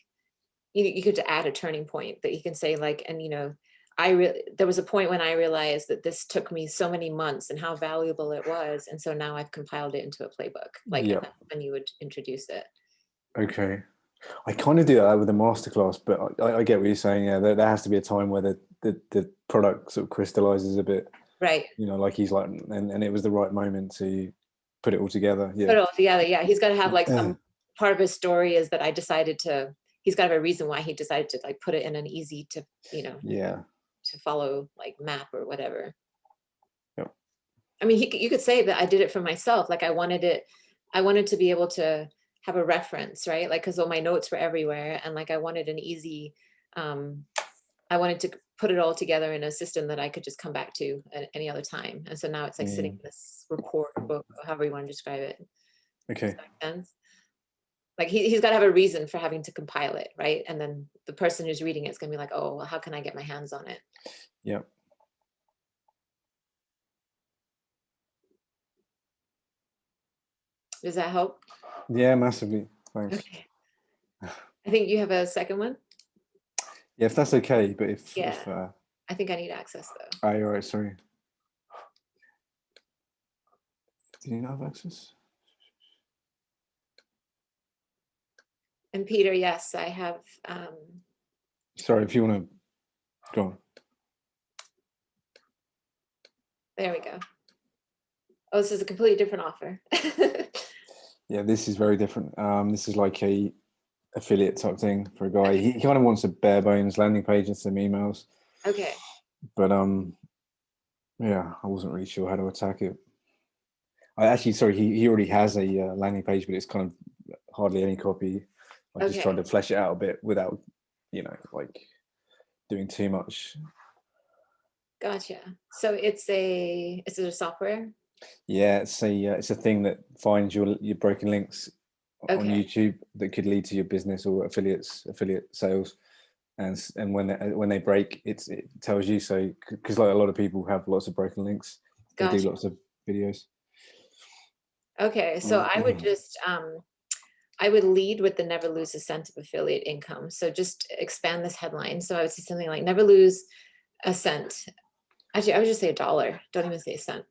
you could add a turning point that you can say like, and you know, there was a point when I realized that this took me so many months and how valuable it was, and so now I've compiled it into a playbook. Like, and that's when you would introduce it. Okay, I kind of do that with a masterclass, but I get what you're saying. Yeah, there has to be a time where the product sort of crystallizes a bit. Right. You know, like he's like, and it was the right moment to put it all together. Yeah. Put it all together. Yeah, he's got to have like some part of his story is that I decided to. He's got to have a reason why he decided to like put it in an easy to, you know, to follow like map or whatever. Yep. I mean, you could say that I did it for myself. Like I wanted to be able to have a reference, right? Like, cause all my notes were everywhere. And like, I wanted an easy, I wanted to put it all together in a system that I could just come back to at any other time. And so now it's like sitting in this report book, or however you want to describe it. Okay. Does that make sense? Like he's got to have a reason for having to compile it, right? And then the person who's reading it's going to be like, oh, well, how can I get my hands on it? Yeah. Does that help? Yeah, massively. Thanks. Okay. I think you have a second one. Yeah, if that's okay, but if I think I need access though. Oh, you're right. Sorry. Do you not have access? And Peter, yes, I have. Sorry, if you want to go on. There we go. Oh, this is a completely different offer. Yeah, this is very different. This is like a affiliate type thing for a guy. He kind of wants a bare bones landing page and some emails. Okay. But yeah, I wasn't really sure how to attack it. He already has a landing page, but it's kind of hardly any copy. I just tried to flesh it out a bit without, you know, like doing too much. Gotcha. So is it a software? Yeah, it's a thing that finds your broken links on YouTube that could lead to your business or affiliate sales, and when they break, it tells you. So because like a lot of people have lots of broken links, they do lots of videos. Okay, so I would just I would lead with the never lose a cent of affiliate income. So just expand this headline. So I would say something like never lose a cent. Actually, I would just say $1. Don't even say a cent.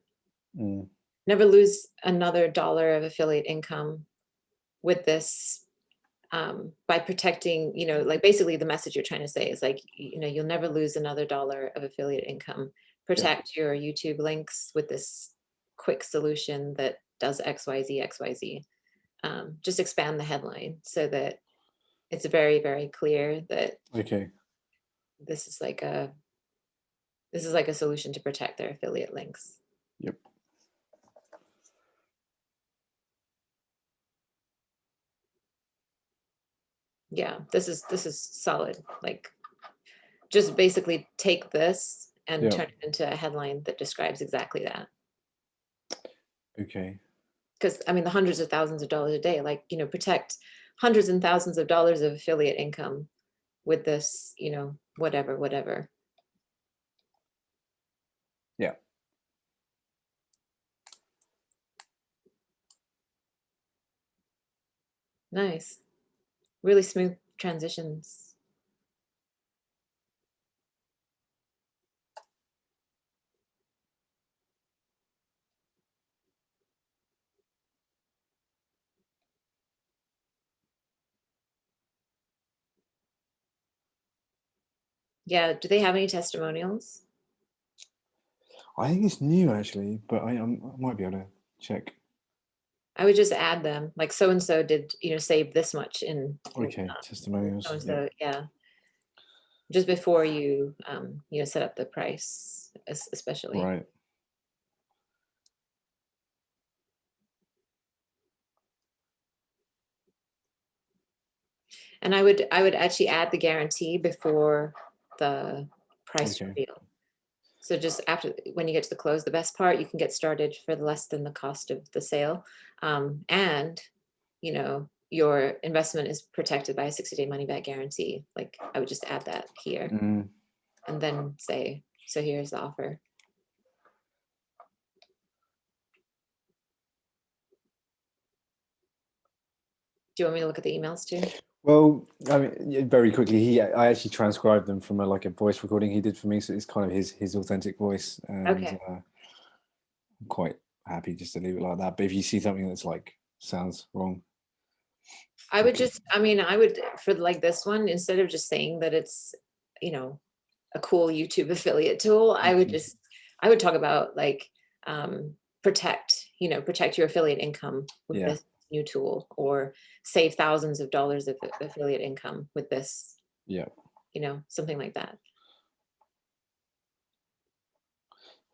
Never lose another $1 of affiliate income with this by protecting, you know, like basically the message you're trying to say is like, you know, you'll never lose another $1 of affiliate income. Protect your YouTube links with this quick solution that does XYZ. Just expand the headline so that it's very, very clear that this is like a solution to protect their affiliate links. Yep. Yeah, this is solid. Like just basically take this and turn it into a headline that describes exactly that. Okay. Because I mean the hundreds of thousands of dollars a day, like, you know, protect hundreds and thousands of dollars of affiliate income with this, you know, whatever. Yeah. Nice. Really smooth transitions. Yeah, do they have any testimonials? I think it's new actually, but I might be able to check. I would just add them, like so and so did, save this much in Okay, testimonials. so and so, yeah. Just before you set up the price, especially. Right. And I would actually add the guarantee before the price Okay. reveal. So just after, when you get to the close, the best part, you can get started for less than the cost of the sale. And, your investment is protected by a 60-day money back guarantee. Like I would just add that here Mm. and then say, so here's the offer. Do you want me to look at the emails too? Well, I mean, yeah, very quickly, I actually transcribed them from a voice recording he did for me, so it's kind of his authentic voice, and Okay. I'm quite happy just to leave it like that. But if you see something that's sounds wrong, I would just, I would, for like this one, instead of just saying that it's, a cool YouTube affiliate tool, I would talk about protect your affiliate income with Yeah. this new tool, or save thousands of dollars of affiliate income with this, Yeah. something like that.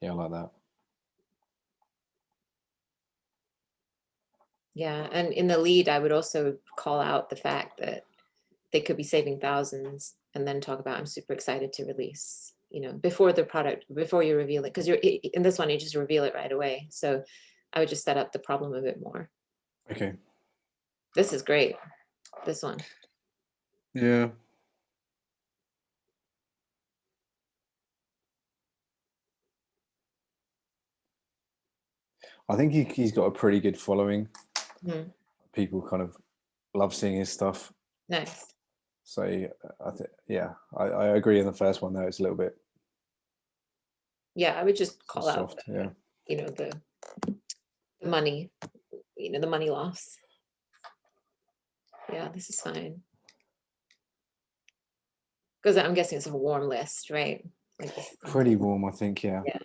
Yeah, I like that. Yeah, and in the lead, I would also call out the fact that they could be saving thousands, and then talk about, I'm super excited to release, before you reveal it, because you're in this one, you just reveal it right away. So I would just set up the problem a bit more. Okay. This is great, this one. Yeah. I think he's got a pretty good following. Mhm. People kind of love seeing his stuff. Nice. So I agree in the first one though, it's a little bit Yeah, I would just call out soft. Yeah. the money, the money loss. Yeah, this is fine. Because I'm guessing it's a warm list, right? Pretty warm, I think. Yeah. Yeah.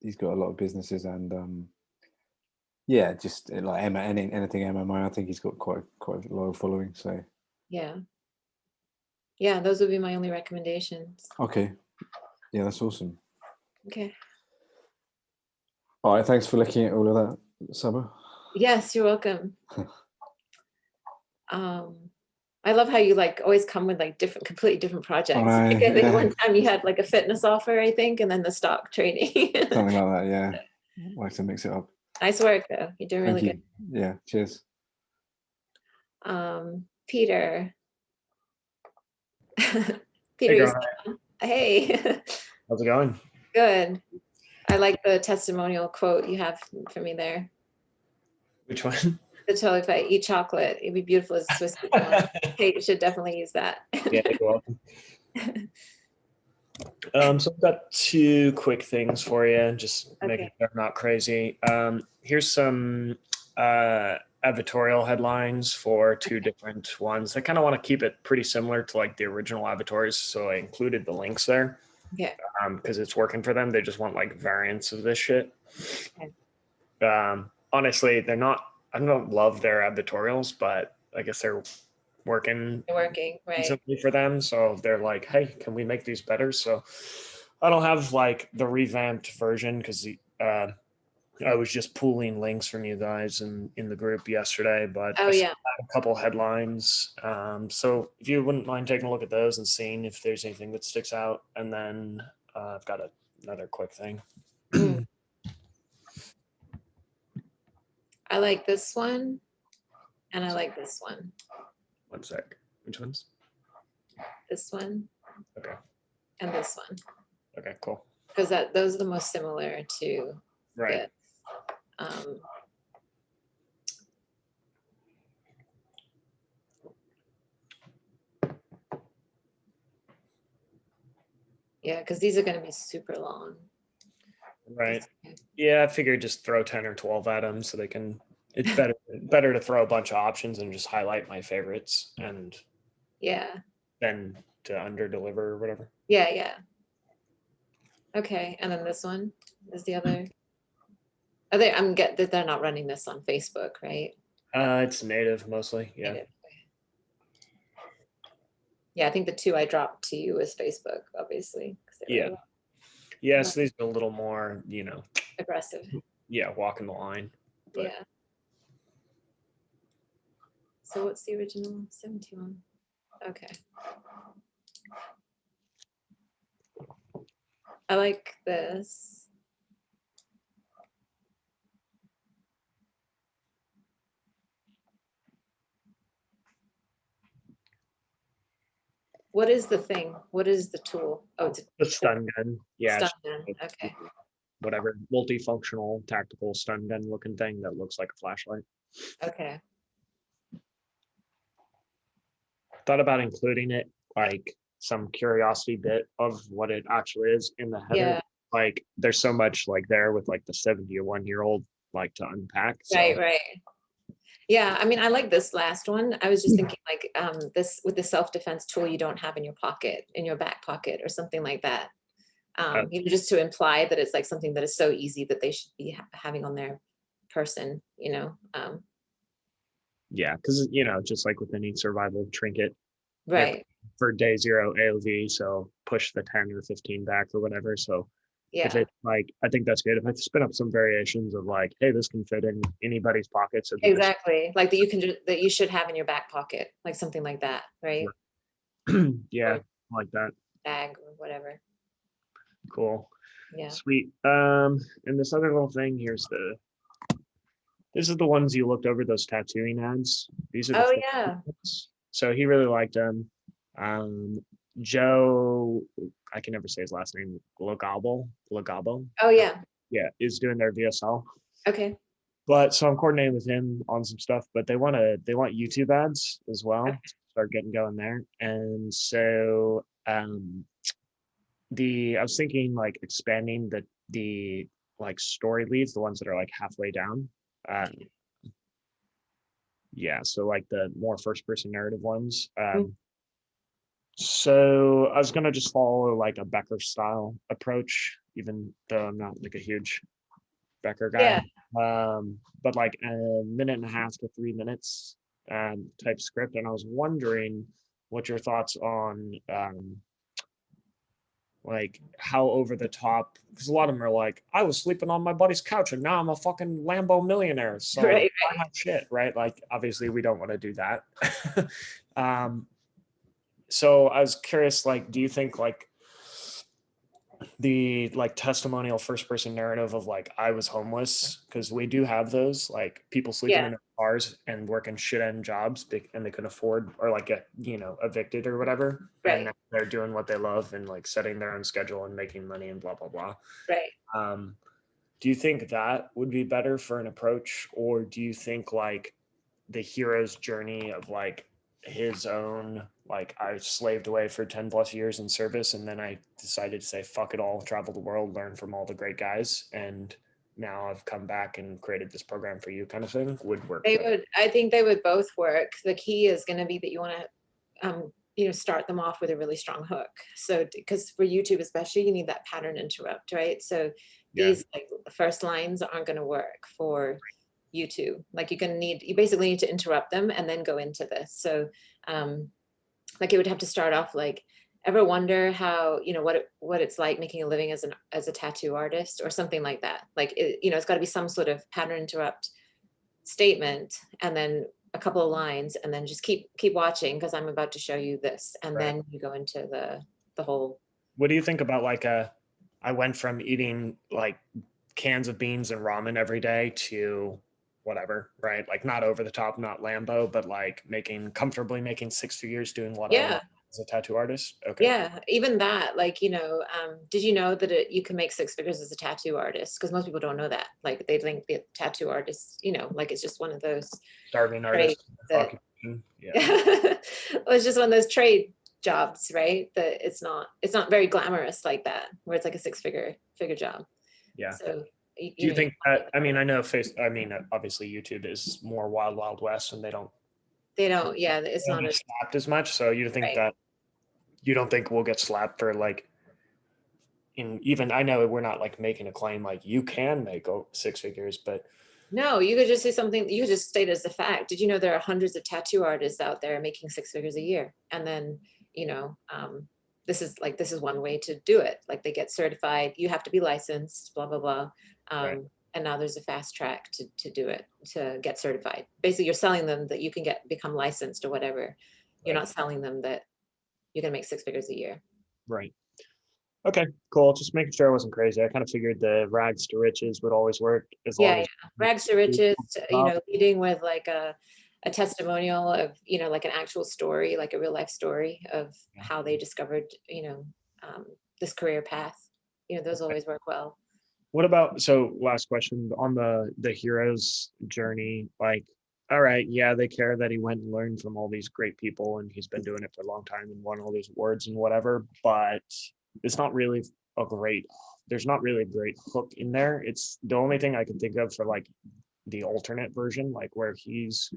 He's got a lot of businesses, and yeah, just like anything MMO. I think he's got quite a loyal following. So yeah, those would be my only recommendations. Okay. Yeah, that's awesome. Okay. All right, thanks for looking at all of that, Sabah. Yes, you're welcome. I love how you always come with completely different projects. I think one time you had a fitness offer, I think, and then the stock trading. Something like that, yeah. I like to mix it up. Nice work though. You're doing really good. Yeah, cheers. Peter. Peter, hey. how's it going? Good. I like the testimonial quote you have for me there. Which one? The totally fight, eat chocolate. It'd be beautiful as Swiss. Kate should definitely use that. Yeah, you're welcome. So I've got two quick things for you, just making sure I'm not crazy. Here's some advertorial headlines for two different ones. I kind of want to keep it pretty similar to the original advertorials, so I included the links there. Yeah. Because it's working for them. They just want variants of this shit. Okay. Honestly, they're not. I don't love their advertorials, but I guess they're working. They're working, right? Simply for them, so they're like, "Hey, can we make these better?" So I don't have the revamped version because I was just pooling links from you guys in the group yesterday, but I had a couple headlines. So if you wouldn't mind taking a look at those and seeing if there's anything that sticks out, and then I've got another quick thing. I like this one, and I like this one. One sec. Which ones? This one. Okay. And this one, Okay, cool. because those are the most similar to Right. this. Yeah, because these are going to be super long. Right. Yeah, I figured just throw 10 or 12 at them so they can, it's better to throw a bunch of options and just highlight my favorites and Yeah. then to under deliver or whatever. Yeah, yeah. Okay, and then this one is the other. Are they? I'm get that they're not running this on Facebook, right? It's native mostly. Yeah. Native. Yeah, I think the two I dropped to you was Facebook, obviously. 'Cause they were Yeah. Yeah. So these are a little more, aggressive. yeah, walking the line. But Yeah. So what's the original? 71. Okay. I like this. What is the thing? What is the tool? Oh, it's the stun gun. Yeah. stun it's gun. Okay. Whatever multifunctional tactical stun gun looking thing that looks like a flashlight. Okay. Thought about including it, like some curiosity bit of what it actually is in the header. Yeah. Like there's so much like there with like the 71-year-old like to unpack. So. Right. Yeah, I mean, I like this last one. I was just thinking like this with the self-defense tool you don't have in your pocket, in your back pocket or something like that. Just to imply that it's like something that is so easy that they should be having on their person, Yeah, because just like with any survival trinket, Right. For day 0 AOV, so push the 10 or 15 back or whatever. So Yeah. if it's like, I think that's good. If I spin up some variations of like, hey, this can fit in anybody's pocket. So Exactly. Like that you should have in your back pocket, like something like that, right? Yeah, Or like that. bag or whatever. Cool. Yeah. Sweet. And this other little thing, this is the ones you looked over, those tattooing ads. These are the yeah. ones. So he really liked them. Joe, I can never say his last name, Lagabo, Oh yeah. yeah, is doing their VSL. Okay. But so I'm coordinating with him on some stuff, but they want YouTube ads as well. Okay. Start getting going there. And so I was thinking like expanding the like story leads, the ones that are like halfway down. Yeah, so like the more first person narrative ones. So I was gonna just follow like a Becker style approach, even though I'm not like a huge Becker guy. Yeah. But like a minute and a half to 3 minutes type script. And I was wondering what your thoughts on like how over the top, because a lot of them are like, I was sleeping on my buddy's couch and now I'm a fucking Lambo millionaire. So Right. buy my shit, right? Like obviously we don't want to do that. So I was curious, like, do you think like the like testimonial first person narrative of like I was homeless, because we do have those, like people sleeping in their cars and working shit end jobs and they couldn't afford or like get evicted or whatever, Right. and they're doing what they love and like setting their own schedule and making money and blah blah blah. Right. Do you think that would be better for an approach, or do you think like the hero's journey of like his own, like I slaved away for 10 plus years in service and then I decided to say fuck it all, travel the world, learn from all the great guys, and now I've come back and created this program for you kind of thing would work? I think they would both work. The key is going to be that you want to start them off with a really strong hook. So because for YouTube especially, you need that pattern interrupt, right? So these like first lines aren't going to work for YouTube. Like you basically need to interrupt them and then go into this. So like it would have to start off like, ever wonder how what it's like making a living as a tattoo artist or something like that. Like it's got to be some sort of pattern interrupt statement and then a couple of lines and then just keep watching because I'm about to show you this, and then you go into the whole. What do you think about like I went from eating like cans of beans and ramen every day to whatever, right? Like not over the top, not Lambo, but like comfortably making 6 figures doing what I love. as a tattoo artist? Okay. Yeah, even that, like, did you know that you can make 6 figures as a tattoo artist? Because most people don't know that. Like, they think the tattoo artist, like it's just one of those Starving trades artist. that, Occupation. Yeah. well, it's just one of those trade jobs, right? That it's not very glamorous like that, where it's like a 6-figure job. Yeah. So Do you think that, I mean, I know obviously YouTube is more wild, wild west and they don't yeah, it's not get as slapped as much. So you think right. that you don't think we'll get slapped for like, even I know we're not like making a claim like you can make 6 figures, but No, you could just say something, you could just state it as a fact. Did you know there are hundreds of tattoo artists out there making 6 figures a year? And then, this is one way to do it. Like, they get certified, you have to be licensed, blah, blah, blah. Right. And now there's a fast track to do it, to get certified. Basically, you're selling them that you can become licensed or whatever. You're Right. not selling them that you're gonna make 6 figures a year. Right. Okay, cool. Just making sure I wasn't crazy. I kind of figured the rags to riches would always work as long Yeah, as rags to riches, leading with like a testimonial of, like an actual story, like a real life story of how they discovered, this career path. Those always work well. What about, so last question on the hero's journey, like, all right, yeah, they care that he went and learned from all these great people and he's been doing it for a long time and won all these awards and whatever, but it's not really there's not really a great hook in there. It's the only thing I can think of for like the alternate version, like where he's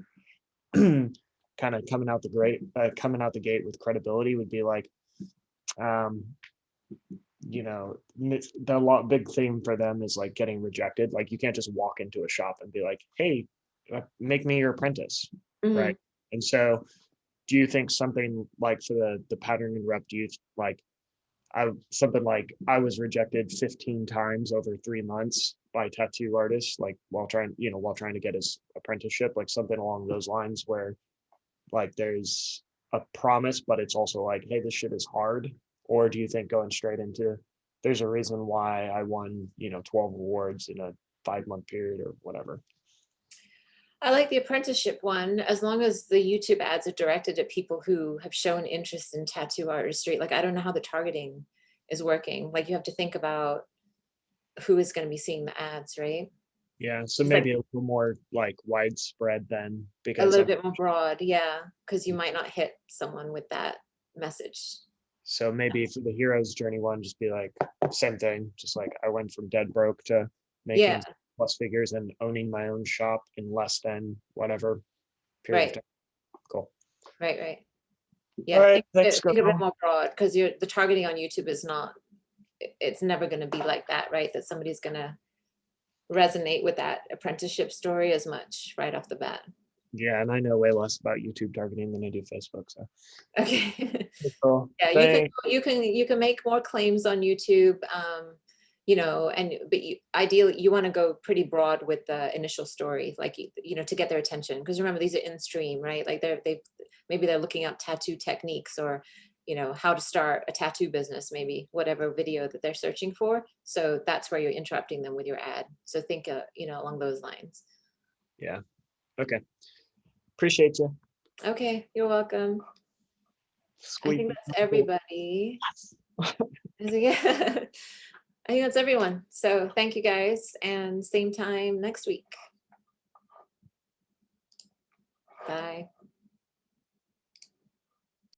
kind of coming out the gate with credibility would be like, big thing for them is like getting rejected. Like, you can't just walk into a shop and be like, hey, make me your apprentice. Right. And so do you think something like for the pattern and rep, do you like, something like I was rejected 15 times over 3 months by tattoo artists, like while trying to get his apprenticeship, like something along those lines where like there's a promise, but it's also like, hey, this shit is hard? Or do you think going straight into, there's a reason why I won, 12 awards in a 5-month period or whatever? I like the apprenticeship one, as long as the YouTube ads are directed at people who have shown interest in tattoo artistry. Like, I don't know how the targeting is working. Like, you have to think about who is going to be seeing the ads, right? Yeah, so It's maybe like a little more like widespread then, a because little bit more broad, yeah, because you might not hit someone with that message. so maybe for the hero's journey one, just be like same thing, just like I went from dead broke to making Yeah, plus figures and owning my own shop in less than whatever period of right, time. Cool. right. All Yeah, right, thanks, think a bit girl. more broad, because the targeting on YouTube is not, it's never going to be like that, right? That somebody's going to resonate with that apprenticeship story as much right off the bat. Yeah, and I know way less about YouTube targeting than I do Facebook. So Okay. cool. Yeah, Thanks. you can make more claims on YouTube, but ideally you want to go pretty broad with the initial story, like to get their attention, because remember, these are in stream, right? Like maybe they're looking up tattoo techniques, or how to start a tattoo business, maybe whatever video that they're searching for. So that's where you're interrupting them with your ad. So think along those lines. Yeah. Okay. Appreciate you. Okay, you're welcome. I think that's everybody. Yeah, I think that's everyone. So thank you guys, and same time next week. Bye.